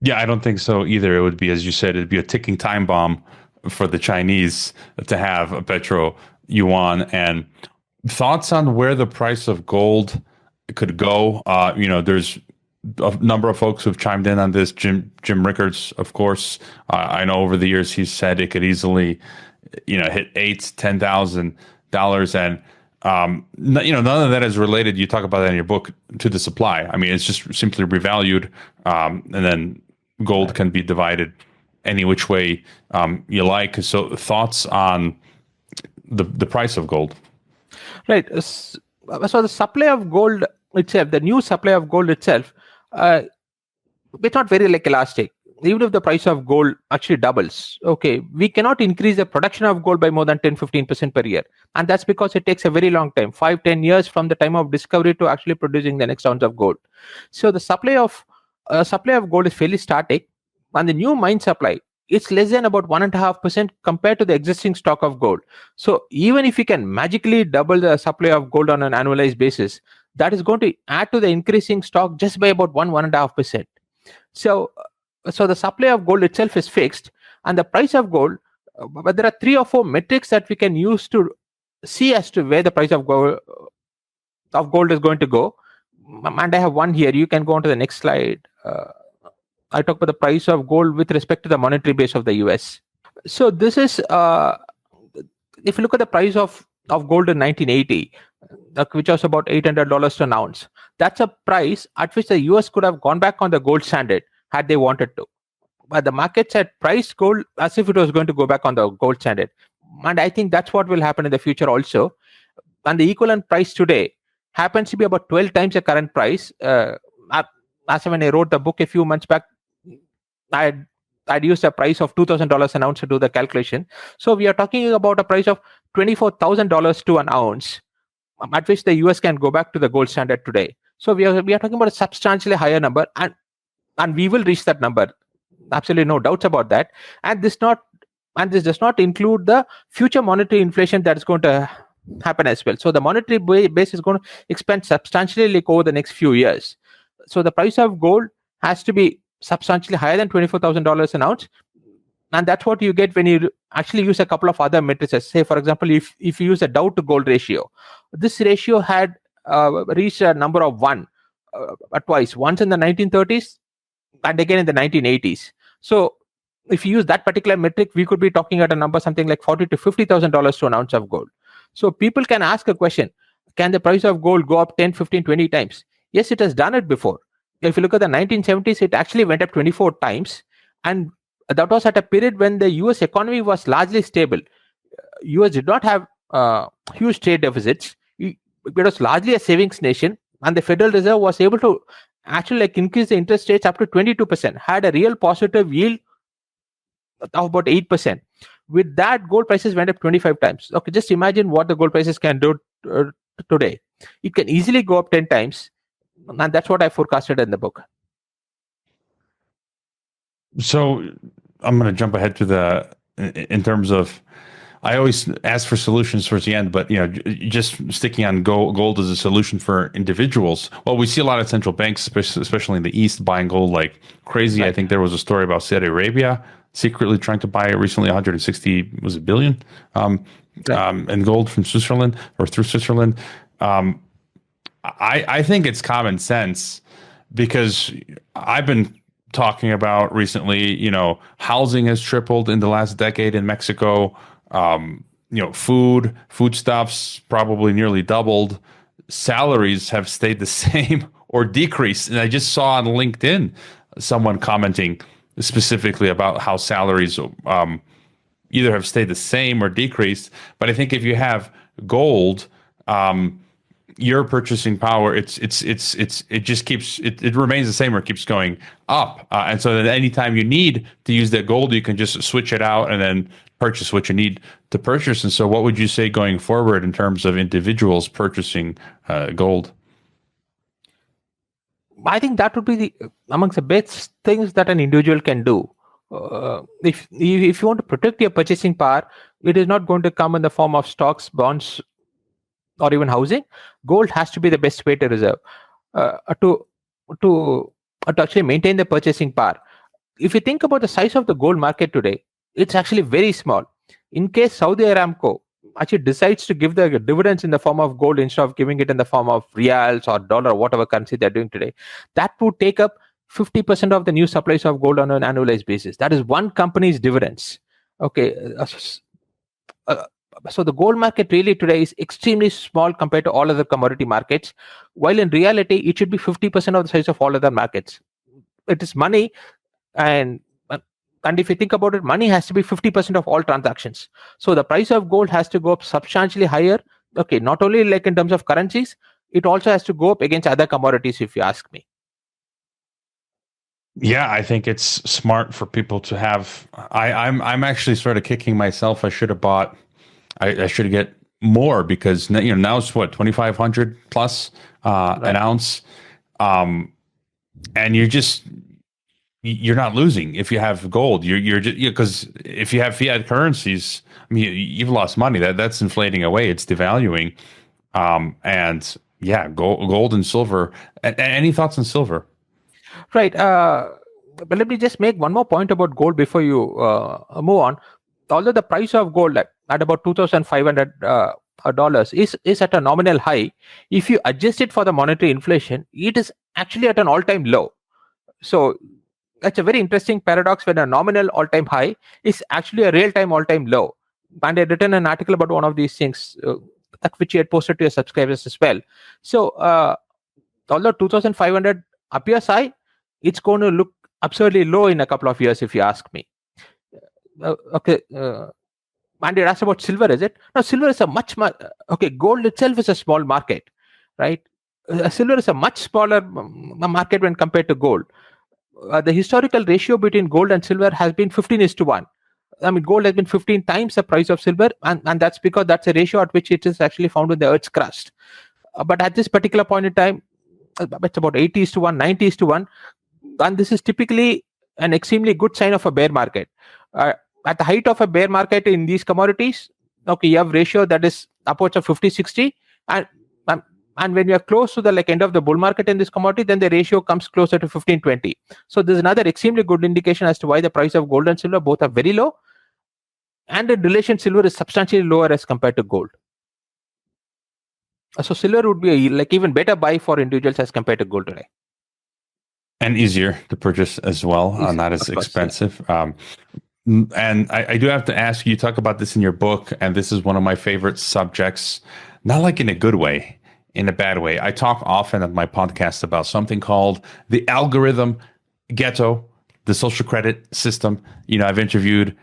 Yeah, I don't think so either. It would be, as you said, it'd be a ticking time bomb for the Chinese to have a petro-yuan. And thoughts on where the price of gold could go? There's a number of folks who've chimed in on this. Jim Rickards, of course. I know over the years he's said it could easily, hit $8,000-$10,000, and none of that is related. You talk about that in your book, to the supply. I mean, it's just simply revalued, and then gold can be divided any which way you like. So, thoughts on the price of gold? Right. So the supply of gold itself, the new supply of gold itself, it's not very like elastic. Even if the price of gold actually doubles, okay, we cannot increase the production of gold by more than 10-15% per year. And that's because it takes a very long time, 5-10 years from the time of discovery to actually producing the next ounce of gold. So the supply of gold is fairly static, and the new mine supply, it's less than about 1.5% compared to the existing stock of gold. So even if you can magically double the supply of gold on an annualized basis, that is going to add to the increasing stock just by about 1.5%. So the supply of gold itself is fixed, and the price of gold, but there are 3 or 4 metrics that we can use to see as to where the price of gold is going to go. And I have one here. You can go on to the next slide. I talk about the price of gold with respect to the monetary base of the US. So this is, if you look at the price of gold in 1980, which was about $800 to an ounce, that's a price at which the US could have gone back on the gold standard had they wanted to. But the markets had priced gold as if it was going to go back on the gold standard. And I think that's what will happen in the future also. And the equivalent price today happens to be about 12 times the current price. As when I wrote the book a few months back, I'd used a price of $2,000 an ounce to do the calculation. So we are talking about a price of $24,000 to an ounce, at which the US can go back to the gold standard today. So we are talking about a substantially higher number, and we will reach that number. Absolutely no doubts about that. And this does not include the future monetary inflation that is going to happen as well. So the monetary base is going to expand substantially over the next few years. So the price of gold has to be substantially higher than $24,000 an ounce. And that's what you get when you actually use a couple of other matrices. Say, for example, if you use a Dow to gold ratio, this ratio had reached a number of 1 twice, once in the 1930s and again in the 1980s. So if you use that particular metric, we could be talking at a number something like $40,000 to $50,000 to an ounce of gold. So people can ask a question: can the price of gold go up 10, 15, 20 times? Yes, it has done it before. If you look at the 1970s, it actually went up 24 times, and that was at a period when the US economy was largely stable. US did not have huge trade deficits. It was largely a savings nation, and the Federal Reserve was able to actually increase the interest rates up to 22%, had a real positive yield of about 8%. With that, gold prices went up 25 times. Okay, just imagine what the gold prices can do today. It can easily go up 10 times, and that's what I forecasted in the book. So I'm going to jump ahead to in terms of, I always ask for solutions towards the end, but just sticking on gold as a solution for individuals. Well, we see a lot of central banks, especially in the East, buying gold like crazy. Right. I think there was a story about Saudi Arabia secretly trying to buy recently 160 billion in gold from Switzerland or through Switzerland. I think it's common sense, because I've been talking about recently, housing has tripled in the last decade in Mexico. Foodstuffs probably nearly doubled. Salaries have stayed the same or decreased. And I just saw on LinkedIn someone commenting specifically about how salaries either have stayed the same or decreased. But I think if you have gold, your purchasing power, it just keeps, it remains the same or keeps going up. And so that anytime you need to use that gold, you can just switch it out and then purchase what you need to purchase. And so what would you say going forward in terms of individuals purchasing gold? I think that would be amongst the best things that an individual can do. If you want to protect your purchasing power, it is not going to come in the form of stocks, bonds, or even housing. Gold has to be the best way to reserve to actually maintain the purchasing power. If you think about the size of the gold market today, it's actually very small. In case Saudi Aramco actually decides to give the dividends in the form of gold instead of giving it in the form of reals or dollar, whatever currency they're doing today, that would take up 50% of the new supplies of gold on an annualized basis. That is one company's dividends. Okay. So the gold market really today is extremely small compared to all other commodity markets, while in reality, it should be 50% of the size of all other markets. It is money, and if you think about it, money has to be 50% of all transactions. So the price of gold has to go up substantially higher. Okay, not only like in terms of currencies, it also has to go up against other commodities, if you ask me. Yeah, I think it's smart for people to have. I'm actually sort of kicking myself. I should have bought. I should get more, because now it's what, 2,500 plus right, an ounce, and you're not losing if you have gold. You're just, because if you have fiat currencies, I mean, you've lost money. That's inflating away. It's devaluing, and yeah, gold and silver. Any thoughts on silver? Right. But let me just make one more point about gold before you move on. Although the price of gold at about $2,500 is at a nominal high, if you adjust it for the monetary inflation, it is actually at an all-time low. So that's a very interesting paradox, when a nominal all-time high is actually a real-time all-time low. And I written an article about one of these things, which you had posted to your subscribers as well. So although 2,500 appears high, it's going to look absurdly low in a couple of years, if you ask me. Okay. And you asked about silver, is it? No, silver is a much okay, gold itself is a small market, right? Silver is a much smaller market when compared to gold. The historical ratio between gold and silver has been 15:1. I mean, gold has been 15 times the price of silver, and that's because that's a ratio at which it is actually found in the Earth's crust. But at this particular point in time, it's about 80:1, 90:1, and this is typically an extremely good sign of a bear market. At the height of a bear market in these commodities, okay, you have ratio that is upwards of 50:60, and when you are close to the end of the bull market in this commodity, then the ratio comes closer to 15:20. So there's another extremely good indication as to why the price of gold and silver both are very low, and in relation, silver is substantially lower as compared to gold. So silver would be a even better buy for individuals as compared to gold today. And easier to purchase as well, not as expensive. Yeah. And I do have to ask you, talk about this in your book, and this is one of my favorite subjects, not like in a good way, in a bad way. I talk often on my podcast about something called the algorithm ghetto, the social credit system. I've interviewed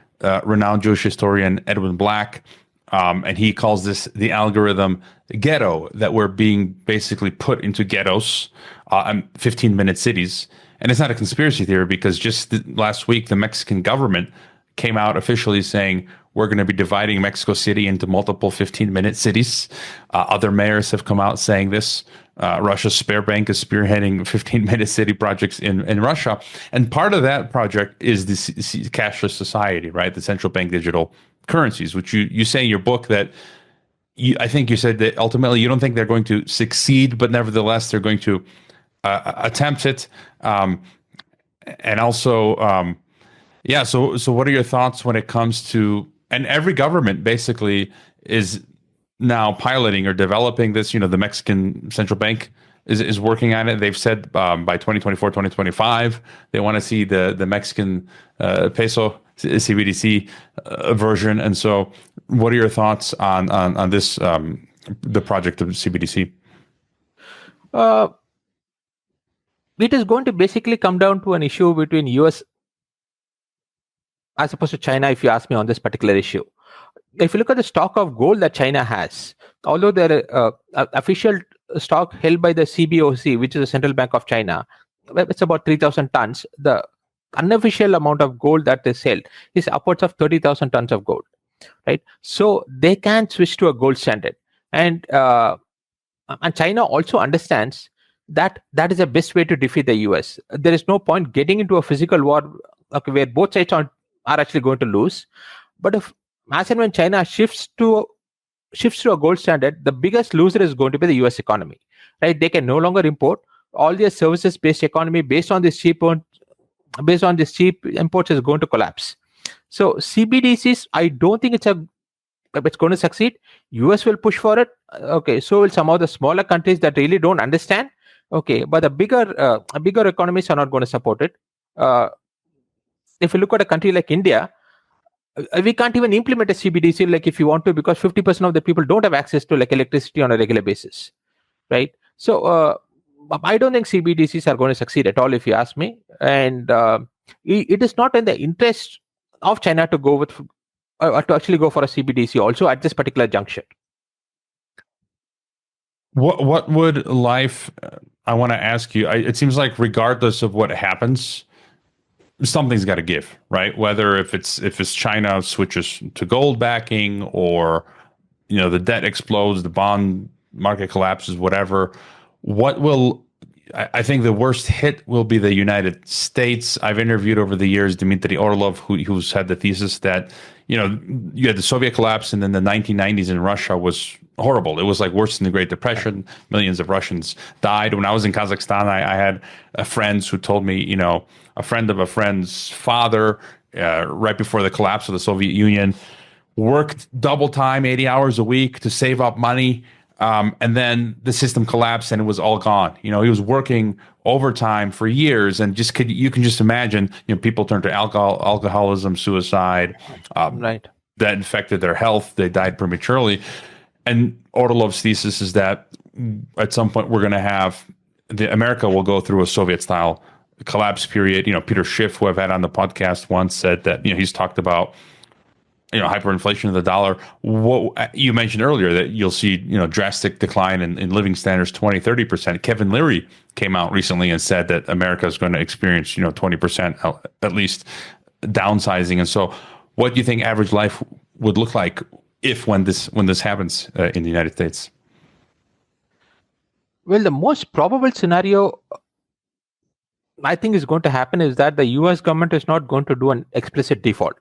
renowned Jewish historian Edwin Black, and he calls this the algorithm ghetto, that we're being basically put into ghettos, 15-minute cities. And it's not a conspiracy theory, because just last week, the Mexican government came out officially saying we're going to be dividing Mexico City into multiple 15-minute cities. Other mayors have come out saying this. Russia's Sberbank is spearheading 15-minute city projects in Russia. And part of that project is this cashless society, right? The central bank digital currencies, which you say in your book that I think you said that ultimately you don't think they're going to succeed, but nevertheless they're going to attempt it. And also, so what are your thoughts when it comes to, and every government basically is now piloting or developing this, the Mexican central bank is working on it. They've said by 2024, 2025, they want to see the Mexican peso CBDC version. And so what are your thoughts on this, the project of CBDC? It is going to basically come down to an issue between US as opposed to China, if you ask me on this particular issue. If you look at the stock of gold that China has, although their official stock held by the CBOC, which is the Central Bank of China, it's about 3,000 tons. The unofficial amount of gold that is held is upwards of 30,000 tons of gold, right? So they can switch to a gold standard. And China also understands that is the best way to defeat the US. There is no point getting into a physical war where both sides are actually going to lose. But if as and when China shifts to a gold standard, the biggest loser is going to be the US economy, right? They can no longer import. All their services-based economy based on this cheap imports is going to collapse. So CBDCs, I don't think it's going to succeed. US will push for it. Okay, so will some of the smaller countries that really don't understand. Okay, but the bigger economies are not going to support it. If you look at a country like India, we can't even implement a CBDC like if you want to, because 50% of the people don't have access to like electricity on a regular basis, right? So I don't think CBDCs are going to succeed at all, if you ask me. And it is not in the interest of China to go with to actually go for a CBDC also at this particular juncture. What would life? I want to ask you. It seems like regardless of what happens, something's got to give, right? Whether if it's China switches to gold backing, or the debt explodes, the bond market collapses, whatever. What will? I think the worst hit will be the United States. I've interviewed over the years Dmitry Orlov, who's had the thesis that you had the Soviet collapse, and then the 1990s in Russia was horrible. It was like worse than the Great Depression. Millions of Russians died. When I was in Kazakhstan, I had friends who told me, a friend of a friend's father, right before the collapse of the Soviet Union, worked double time, 80 hours a week to save up money. And then the system collapsed and it was all gone. He was working overtime for years, and you can just imagine, people turned to alcoholism, suicide, right. That infected their health. They died prematurely. And Orlov's thesis is that at some point we're going to have America will go through a Soviet-style collapse period. Peter Schiff, who I've had on the podcast once, said that he's talked about hyperinflation of the dollar. What you mentioned earlier, that you'll see drastic decline in living standards, 20-30%. Kevin Leary came out recently and said that America is going to experience 20% at least downsizing. And so, what do you think average life would look like when this happens in the United States? Well, the most probable scenario I think is going to happen is that the US government is not going to do an explicit default.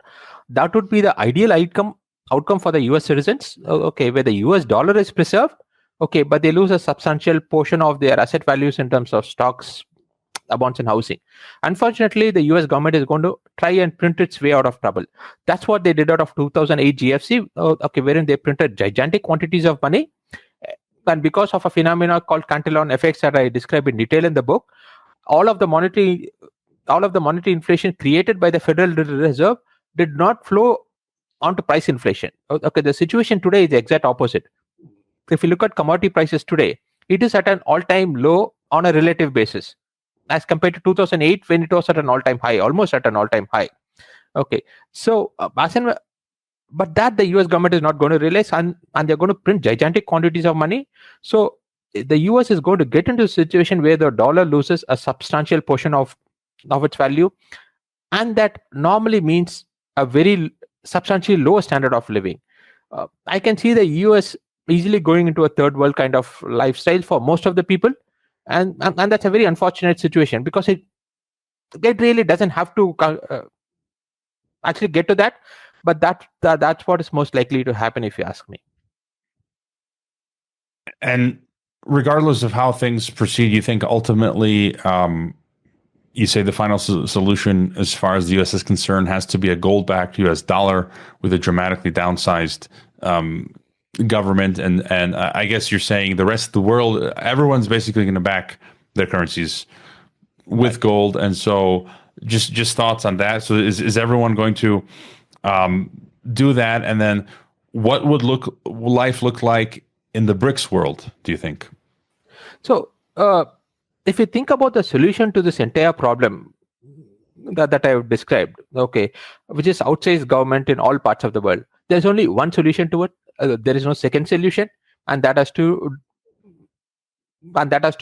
That would be the ideal outcome for the US citizens, okay, where the US dollar is preserved, okay, but they lose a substantial portion of their asset values in terms of stocks, bonds, and housing. Unfortunately, the US government is going to try and print its way out of trouble. That's what they did out of 2008 GFC, okay, wherein they printed gigantic quantities of money. And because of a phenomenon called Cantillon effects that I describe in detail in the book, all of the monetary inflation created by the Federal Reserve did not flow onto price inflation. Okay, the situation today is the exact opposite. If you look at commodity prices today, it is at an all-time low on a relative basis as compared to 2008 when it was at an all-time high, almost at an all-time high. Okay, so but that the US government is not going to realize, and they're going to print gigantic quantities of money. So the US is going to get into a situation where the dollar loses a substantial portion of its value, and that normally means a very substantially lower standard of living. I can see the US easily going into a third world kind of lifestyle for most of the people, and that's a very unfortunate situation, because it really doesn't have to actually get to that, but that's what is most likely to happen, if you ask me. And regardless of how things proceed, you think ultimately, you say the final solution as far as the US is concerned has to be a gold-backed US dollar with a dramatically downsized government, and I guess you're saying the rest of the world, everyone's basically going to back their currencies with gold. And so just thoughts on that. So is everyone going to do that? And then what would life look like in the BRICS world, do you think? So if you think about the solution to this entire problem that I have described, okay, which is outsized government in all parts of the world, there's only one solution to it. There is no second solution, and that has to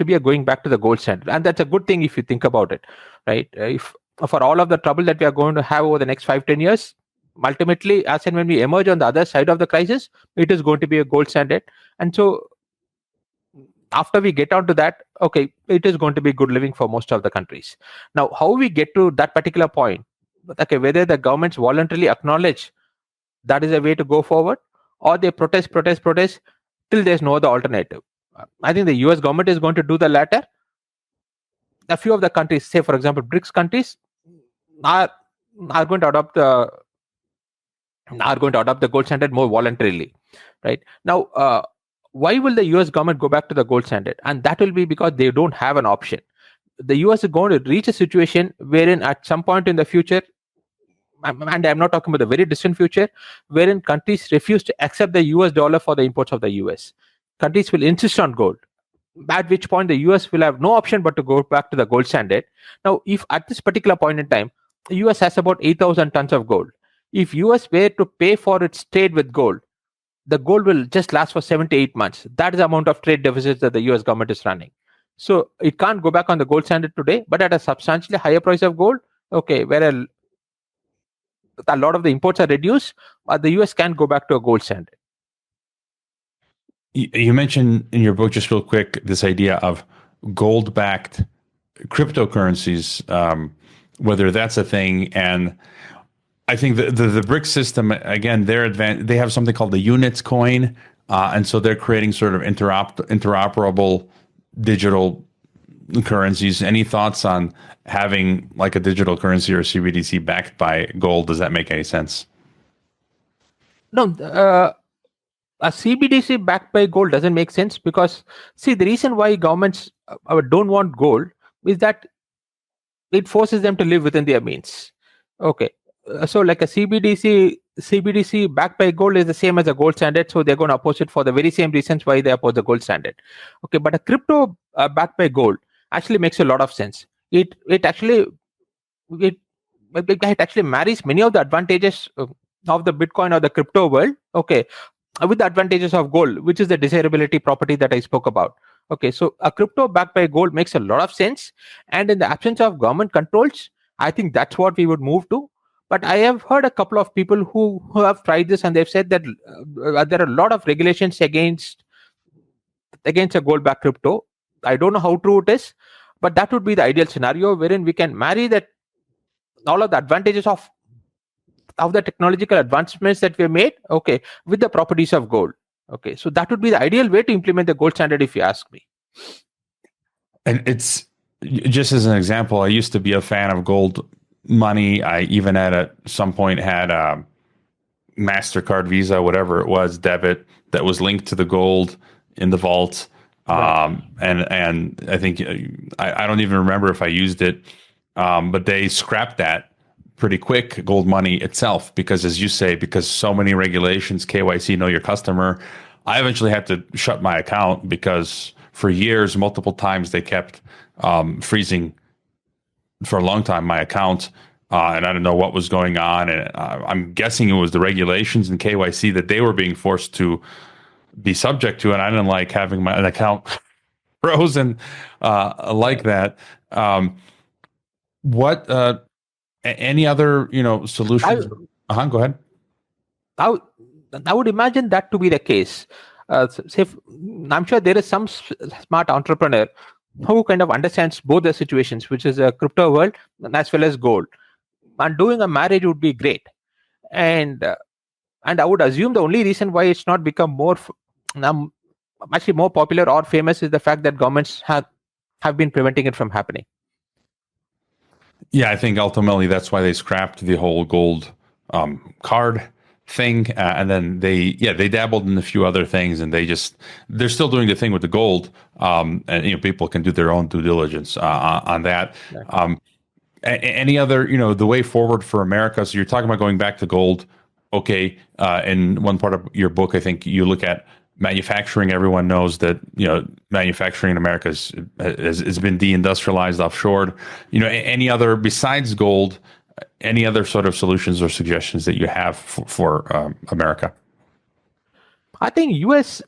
be a going back to the gold standard. And that's a good thing if you think about it, right? If for all of the trouble that we are going to have over the next 5-10 years, ultimately, as and when we emerge on the other side of the crisis, it is going to be a gold standard. And so after we get onto that, okay, it is going to be good living for most of the countries. Now, how we get to that particular point, okay, whether the governments voluntarily acknowledge that is a way to go forward, or they protest till there's no other alternative. I think the US government is going to do the latter. A few of the countries, say for example BRICS countries, are going to adopt the gold standard more voluntarily, right? Now, why will the US government go back to the gold standard? And that will be because they don't have an option. The US is going to reach a situation wherein at some point in the future, and I'm not talking about the very distant future, wherein countries refuse to accept the US dollar for the imports of the US. Countries will insist on gold, at which point the US will have no option but to go back to the gold standard. Now, if at this particular point in time, the US has about 8,000 tons of gold. If US were to pay for its trade with gold, the gold will just last for 7 to 8 months. That is the amount of trade deficits that the US government is running. So it can't go back on the gold standard today, but at a substantially higher price of gold, okay, where a lot of the imports are reduced, the US can go back to a gold standard. You mentioned in your book, just real quick, this idea of gold-backed cryptocurrencies, whether that's a thing. And I think the BRICS system, again, they have something called the units coin. And so they're creating sort of interoperable digital currencies. Any thoughts on having like a digital currency or a CBDC backed by gold? Does that make any sense? No, a CBDC backed by gold doesn't make sense, because, see, the reason why governments don't want gold is that it forces them to live within their means. Okay, so like a CBDC backed by gold is the same as a gold standard, so they're going to oppose it for the very same reasons why they oppose the gold standard. Okay, but a crypto backed by gold actually makes a lot of sense. It actually marries many of the advantages of the Bitcoin or the crypto world, okay, with the advantages of gold, which is the desirability property that I spoke about. Okay, so a crypto backed by gold makes a lot of sense, and in the absence of government controls, I think that's what we would move to. But I have heard a couple of people who have tried this, and they've said that there are a lot of regulations against a gold-backed crypto. I don't know how true it is, but that would be the ideal scenario wherein we can marry that all of the advantages of the technological advancements that we made, okay, with the properties of gold. Okay, so that would be the ideal way to implement the gold standard, if you ask me. And it's just as an example, I used to be a fan of gold money. I even at some point had a MasterCard, Visa, whatever it was, debit that was linked to the gold in the vault. Right. And I think I don't even remember if I used it, but they scrapped that pretty quick, gold money itself, because as you say, because so many regulations, KYC, know your customer, I eventually had to shut my account because for years, multiple times, they kept freezing for a long time my account. And I don't know what was going on. And I'm guessing it was the regulations and KYC that they were being forced to be subject to. And I didn't like having an account frozen like that. What any other I, solutions? Go ahead. I, would- I would imagine that to be the case. Say, I'm sure there is some smart entrepreneur who kind of understands both the situations, which is a crypto world as well as gold. And doing a marriage would be great. And I would assume the only reason why it's not become um, actually more popular or famous is the fact that governments have been preventing it from happening. Yeah, I think ultimately that's why they scrapped the whole gold card thing, and then they dabbled in a few other things, and they're still doing the thing with the gold, and people can do their own due diligence on that. Yeah. Any other the way forward for America? So you're talking about going back to gold. Okay, in one part of your book, I think you look at manufacturing. Everyone knows that manufacturing in America has been deindustrialized, offshored. Any other besides gold, any other sort of solutions or suggestions that you have for America? I think US.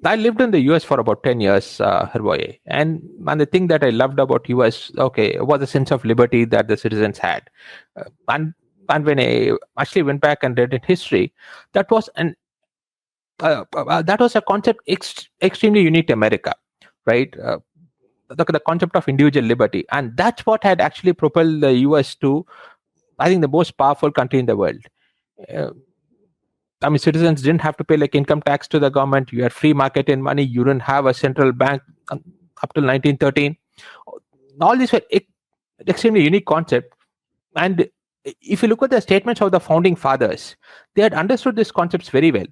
I lived in the US for about 10 years, Herboye. And the thing that I loved about US, was a sense of liberty that the citizens had. And when I actually went back and read in history, that was a concept extremely unique to America, right? The concept of individual liberty, and that's what had actually propelled the US to, I think, the most powerful country in the world. Uh, citizens didn't have to pay like income tax to the government. You had free market in money. You didn't have a central bank up till 1913. All these were extremely unique concept. And if you look at the statements of the founding fathers, they had understood these concepts very well.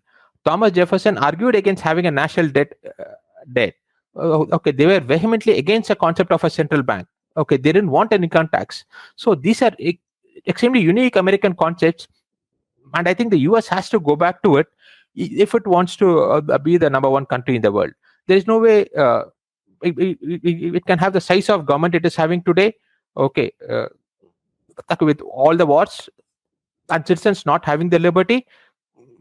Thomas Jefferson argued against having a national debt. They were vehemently against the concept of a central bank. They didn't want an income tax. So these are extremely unique American concepts, and I think the US has to go back to it if it wants to be the number one country in the world. There is no way it can have the size of government it is having today. With all the wars and citizens not having the liberty,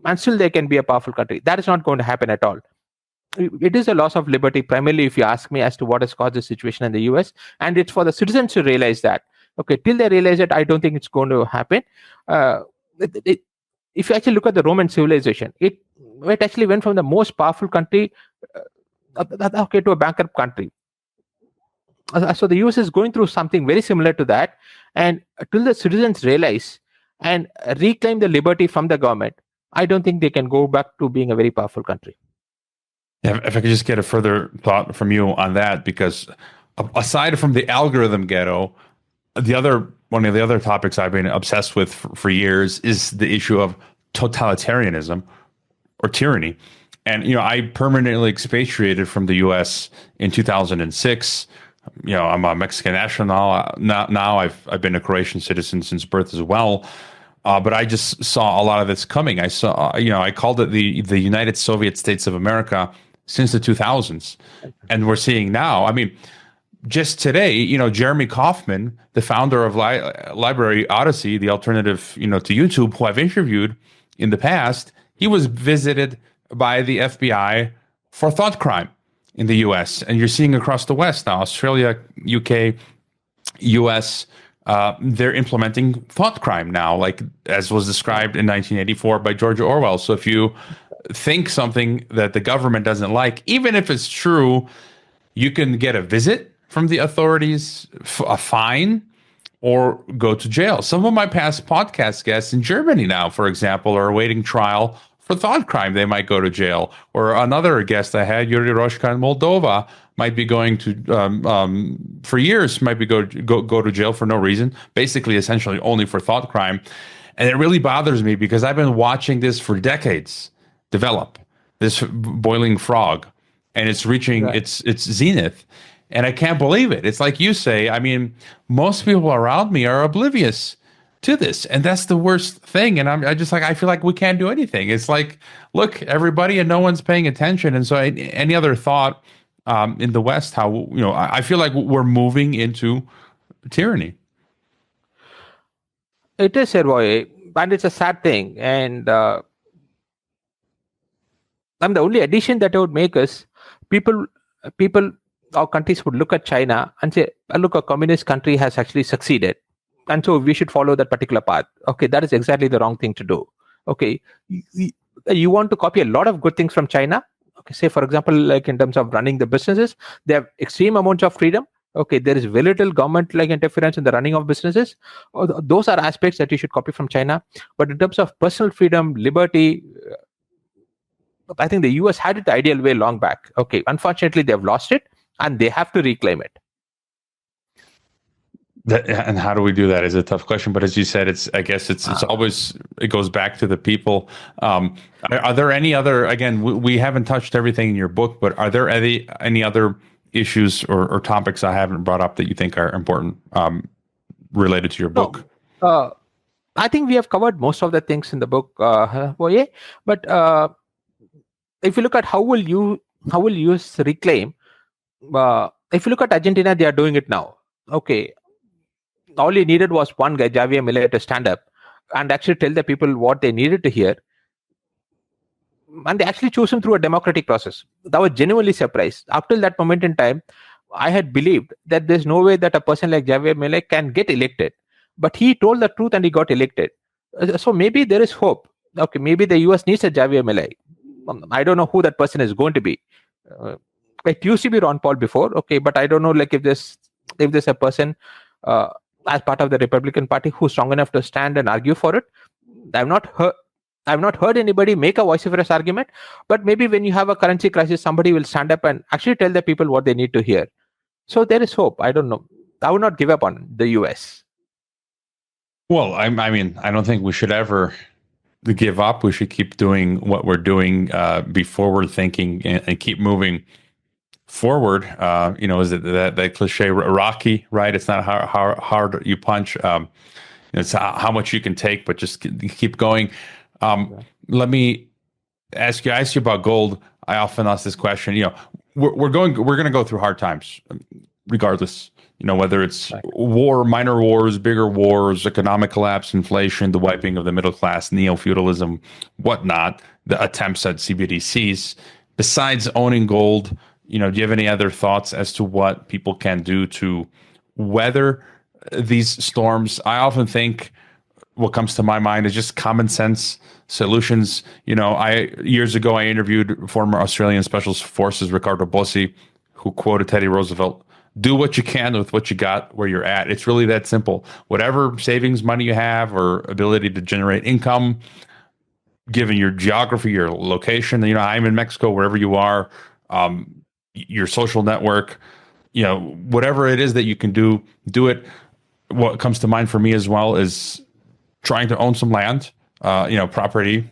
and still they can be a powerful country. That is not going to happen at all. It is a loss of liberty, primarily, if you ask me, as to what has caused the situation in the US. And it's for the citizens to realize that. Till they realize it, I don't think it's going to happen. If you actually look at the Roman civilization, it actually went from the most powerful country to a bankrupt country. So the US is going through something very similar to that. And till the citizens realize and reclaim the liberty from the government, I don't think they can go back to being a very powerful country. Yeah, if I could just get a further thought from you on that, because aside from the algorithm ghetto, one of the other topics I've been obsessed with for years is the issue of totalitarianism or tyranny. And I permanently expatriated from the U.S. in 2006. I'm a Mexican national now. I've been a Croatian citizen since birth as well. But I just saw a lot of this coming. I saw, I called it the United Soviet States of America since the 2000s, and we're seeing now. Just today, Jeremy Kauffman, the founder of Library Odyssey, the alternative, to YouTube, who I've interviewed in the past, he was visited by the FBI for thought crime in the U.S. And you're seeing across the West now, Australia, UK, U.S., they're implementing thought crime now, like as was described in 1984 by George Orwell. So if you think something that the government doesn't like, even if it's true, you can get a visit from the authorities, a fine, or go to jail. Some of my past podcast guests in Germany now, for example, are awaiting trial for thought crime. They might go to jail. Or another guest I had, Yuri Roshka in Moldova, might be going to, for years, might be go to jail for no reason, basically, essentially only for thought crime. And it really bothers me because I've been watching this for decades develop, this boiling frog. and it's reaching its zenith. And I can't believe it. It's like you say, I mean, most people around me are oblivious to this, and that's the worst thing. And I just like, I feel like we can't do anything. It's like, look, everybody, and no one's paying attention. And so any other thought in the West, how, you know, I feel like we're moving into tyranny. It is, Servoy, and it's a sad thing. And the only addition that I would make is people or countries would look at China and say, look, a communist country has actually succeeded, and so we should follow that particular path. Okay, that is exactly the wrong thing to do. Okay, you want to copy a lot of good things from China. Okay, say for example, like in terms of running the businesses, they have extreme amounts of freedom. Okay, there is very little government like interference in the running of businesses. Those are aspects that you should copy from China. But in terms of personal freedom, liberty, I think the US had it the ideal way long back. Okay, unfortunately, they've lost it and they have to reclaim it. And how do we do that is a tough question. But as you said, I guess it's always, it goes back to the people. Are there any other, again, we haven't touched everything in your book, but are there any other issues or topics I haven't brought up that you think are important related to your book? I think we have covered most of the things in the book, Boye. But if you look at how will you reclaim, if you look at Argentina, they are doing it now. Okay, all you needed was one guy, Javier Milei, to stand up and actually tell the people what they needed to hear. And they actually chose him through a democratic process. I was genuinely surprised. Up till that moment in time, I had believed that there's no way that a person like Javier Milei can get elected. But he told the truth and he got elected. So maybe there is hope. Okay, maybe the US needs a Javier Milei. I don't know who that person is going to be. It used to be Ron Paul before, okay, but I don't know, like if there's a person as part of the Republican Party who's strong enough to stand and argue for it. I've not heard anybody make a vociferous argument, but maybe when you have a currency crisis, somebody will stand up and actually tell the people what they need to hear. So there is hope. I don't know. I would not give up on the US. Well, I mean, I don't think we should ever give up. We should keep doing what we're doing, be forward thinking, and keep moving forward. Is it that cliche Rocky, right? It's not how hard you punch. It's how much you can take, but just keep going. Let me ask you about gold. I often ask this question. We're going to go through hard times, regardless. Whether it's war, minor wars, bigger wars, economic collapse, inflation, the wiping of the middle class, neo-feudalism, whatnot, the attempts at CBDCs. Besides owning gold, do you have any other thoughts as to what people can do to weather these storms? I often think what comes to my mind is just common sense solutions. Years ago, I interviewed former Australian Special Forces Ricardo Bossi, who quoted Teddy Roosevelt, "Do what you can with what you got where you're at." It's really that simple. Whatever savings money you have or ability to generate income, given your geography, your location, I'm in Mexico, wherever you are, your social network, whatever it is that you can do it. What comes to mind for me as well is trying to own some land, property,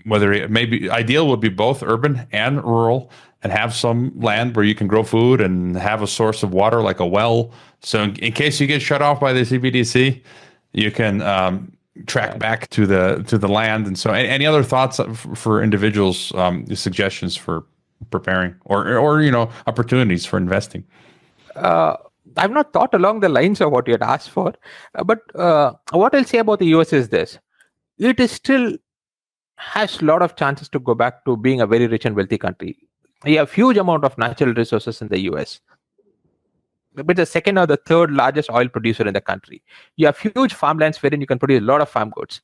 whether it may be ideal would be both urban and rural, and have some land where you can grow food and have a source of water like a well. So in case you get shut off by the CBDC, you can track back to the land. And so any other thoughts for individuals, suggestions for preparing or opportunities for investing? I've not thought along the lines of what you had asked for, but what I'll say about the US is this: it is still has a lot of chances to go back to being a very rich and wealthy country. You have huge amount of natural resources in the US. But the second or the third largest oil producer in the country. You have huge farmlands wherein you can produce a lot of farm goods.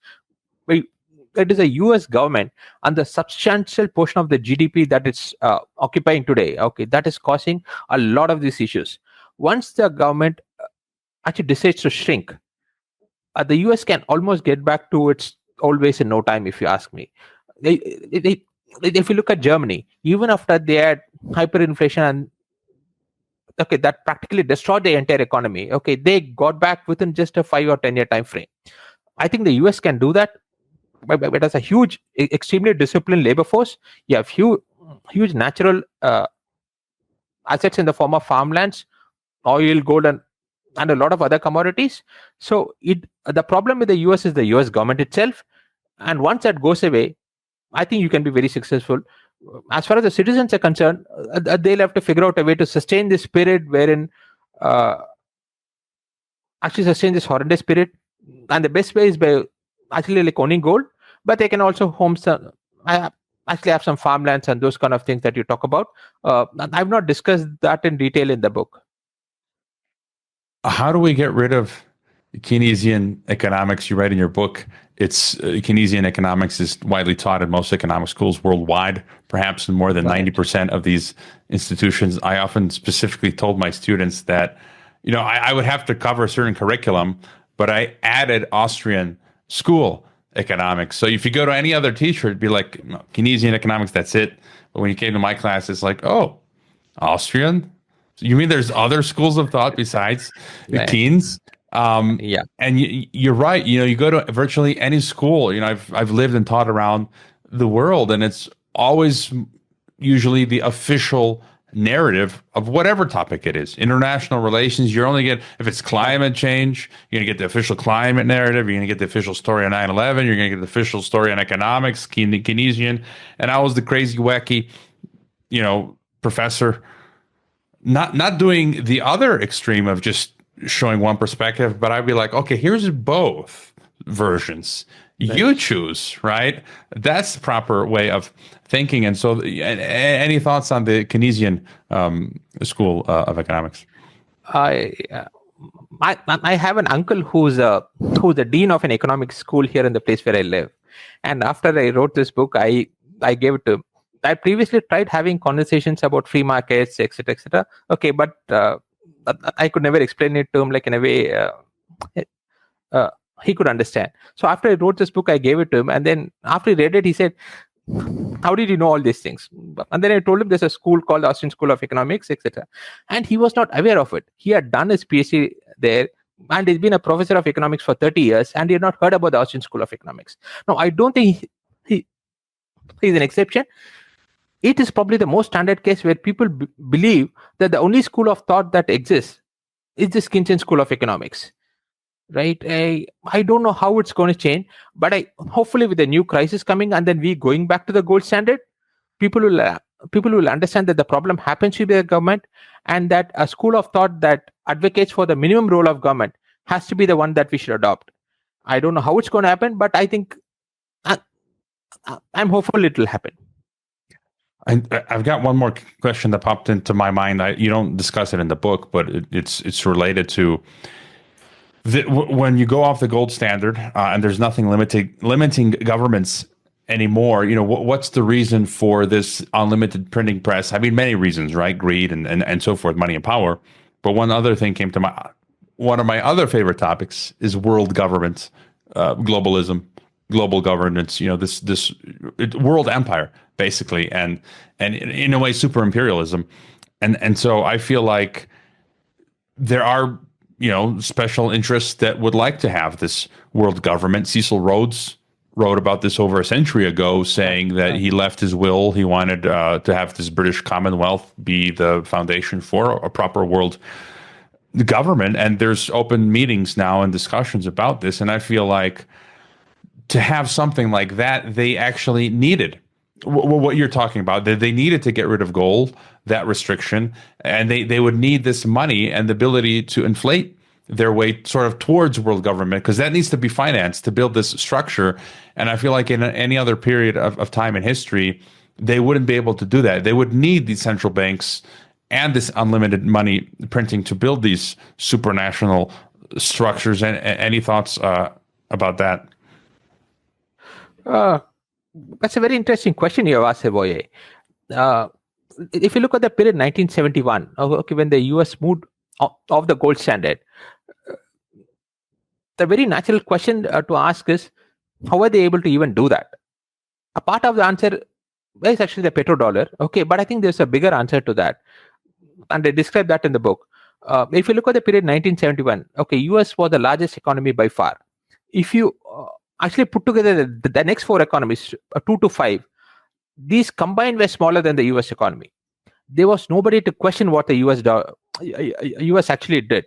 It is a US government and the substantial portion of the GDP that it's occupying today, okay, that is causing a lot of these issues. Once the government actually decides to shrink, the US can almost get back to its old ways in no time, if you ask me. If you look at Germany, even after they had hyperinflation and that practically destroyed the entire economy, they got back within just a 5 or 10 year time frame. I think the US can do that. But it has a huge, extremely disciplined labor force. You have huge natural assets in the form of farmlands, oil, gold, and a lot of other commodities. So the problem with the US is the US government itself. And once that goes away, I think you can be very successful. As far as the citizens are concerned, they'll have to figure out a way to sustain this spirit wherein actually sustain this horrendous spirit. And the best way is by actually like owning gold, but they can also home some, actually have some farmlands and those kind of things that you talk about. I've not discussed that in detail in the book. How do we get rid of Keynesian economics? You write in your book, it's Keynesian economics is widely taught in most economic schools worldwide, perhaps in more than 90% of these institutions. I often specifically told my students that, I would have to cover a certain curriculum, but I added Austrian school economics. So if you go to any other teacher, it'd be like, Keynesian economics, that's it. But when you came to my class, it's like, oh, Austrian? You mean there's other schools of thought besides Keynes? Yeah. And you're right. You go to virtually any school. I've lived and taught around the world, and it's always usually the official narrative of whatever topic it is. International relations, you're only if it's climate change, you're going to get the official climate narrative, you're going to get the official story on 9/11, you're going to get the official story on economics, Keynesian. And I was the crazy, wacky, professor, not doing the other extreme of just showing one perspective, but I'd be like, okay, here's both versions. Right. You choose, right? That's the proper way of thinking. And so, any thoughts on the Keynesian school of economics? I have an uncle who's the dean of an economics school here in the place where I live. And after I wrote this book, I gave it to him. I previously tried having conversations about free markets, etc., etc. Okay, but I could never explain it to him like in a way he could understand. So after I wrote this book, I gave it to him, and then after he read it, he said, "How did you know all these things?" And then I told him there's a school called the Austrian School of Economics, etc. And he was not aware of it. He had done his PhD there, and he's been a professor of economics for 30 years, and he had not heard about the Austrian School of Economics. Now, I don't think he's an exception. It is probably the most standard case where people believe that the only school of thought that exists is the Keynesian School of Economics, right? I don't know how it's going to change, but hopefully with the new crisis coming and then we going back to the gold standard, people will understand that the problem happens with the government, and that a school of thought that advocates for the minimum role of government has to be the one that we should adopt. I don't know how it's going to happen, but I think I'm hopeful it will happen. I've got one more question that popped into my mind. You don't discuss it in the book, but it's related to when you go off the gold standard and there's nothing limiting governments anymore. What's the reason for this unlimited printing press? I mean, many reasons, right? Greed and so forth, money and power. But one other thing came to mind. One of my other favorite topics is world government, globalism, global governance. This world empire, basically, and in a way super imperialism, and so I feel like there are special interests that would like to have this world government. Cecil Rhodes wrote about this over a century ago, saying that he left his will. He wanted to have this British Commonwealth be the foundation for a proper world government, and there's open meetings now and discussions about this, and I feel like to have something like that, they actually needed what you're talking about. They needed to get rid of gold, that restriction, and they would need this money and the ability to inflate their way sort of towards world government, because that needs to be financed to build this structure. And I feel like in any other period of time in history, they wouldn't be able to do that. They would need these central banks and this unlimited money printing to build these supranational structures. And any thoughts about that? That's a very interesting question you have asked, Boye. If you look at the period 1971, when the US moved off the gold standard, the very natural question to ask is, how are they able to even do that? A part of the answer is actually the petrodollar. But I think there's a bigger answer to that, and I describe that in the book. If you look at the period 1971, US was the largest economy by far. If you actually put together the next four economies, 2 to 5, these combined were smaller than the US economy. there was nobody to question what the US actually did.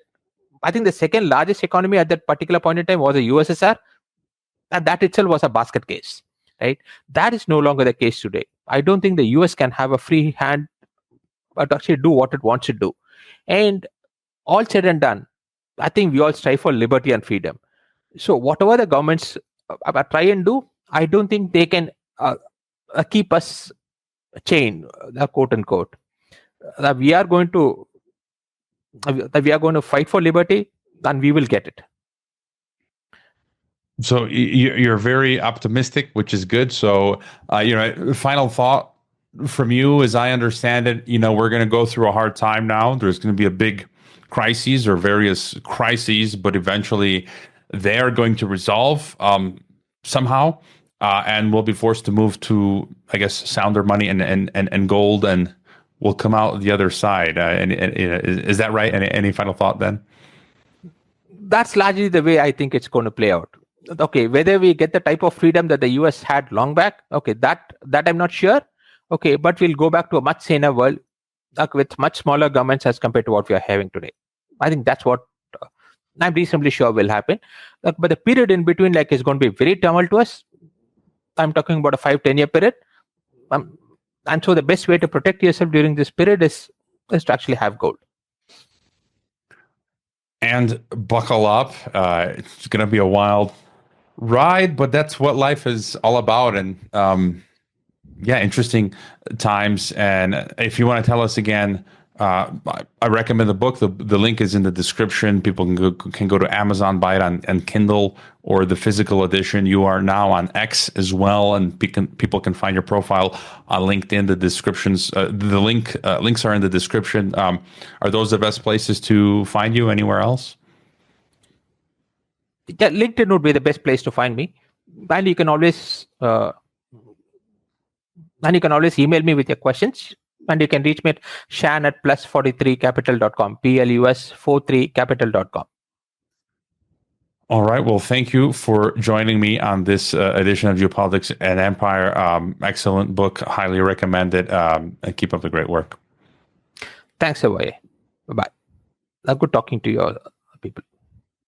I think the second largest economy at that particular point in time was the USSR, and that itself was a basket case, right? That is no longer the case today. I don't think the US can have a free hand to actually do what it wants to do. And all said and done, I think we all strive for liberty and freedom. So whatever the governments try and do, I don't think they can keep us chained, quote unquote. We are going to fight for liberty, and we will get it. So you're very optimistic, which is good. So, final thought from you, as I understand it, we're going to go through a hard time now. There's going to be a big crises or various crises, but eventually they are going to resolve somehow, and we'll be forced to move to, I guess, sounder money and gold, and we'll come out the other side. Is that right? Any final thought then? That's largely the way I think it's going to play out. Okay, whether we get the type of freedom that the US had long back, okay, that I'm not sure. Okay, but we'll go back to a much saner world, with much smaller governments as compared to what we are having today. I think that's what I'm reasonably sure will happen. But the period in between, is going to be very tumultuous. I'm talking about a 5-10 year period. And so the best way to protect yourself during this period is to actually have gold. And buckle up. It's going to be a wild ride, but that's what life is all about. And interesting times. And if you want to tell us again, I recommend the book. The link is in the description. People can go to Amazon, buy it on Kindle, or the physical edition. You are now on X as well, and people can find your profile on LinkedIn. The descriptions, the links are in the description. Are those the best places to find you? Anywhere else? Yeah, LinkedIn would be the best place to find me, and you can always email me with your questions. And you can reach me at shan@plus43capital.com, plus43capital.com. All right. Well, thank you for joining me on this edition of Geopolitics and Empire. Excellent book. Highly recommend it. And keep up the great work. Thanks, Avoye. Bye-bye. Good talking to you all, people.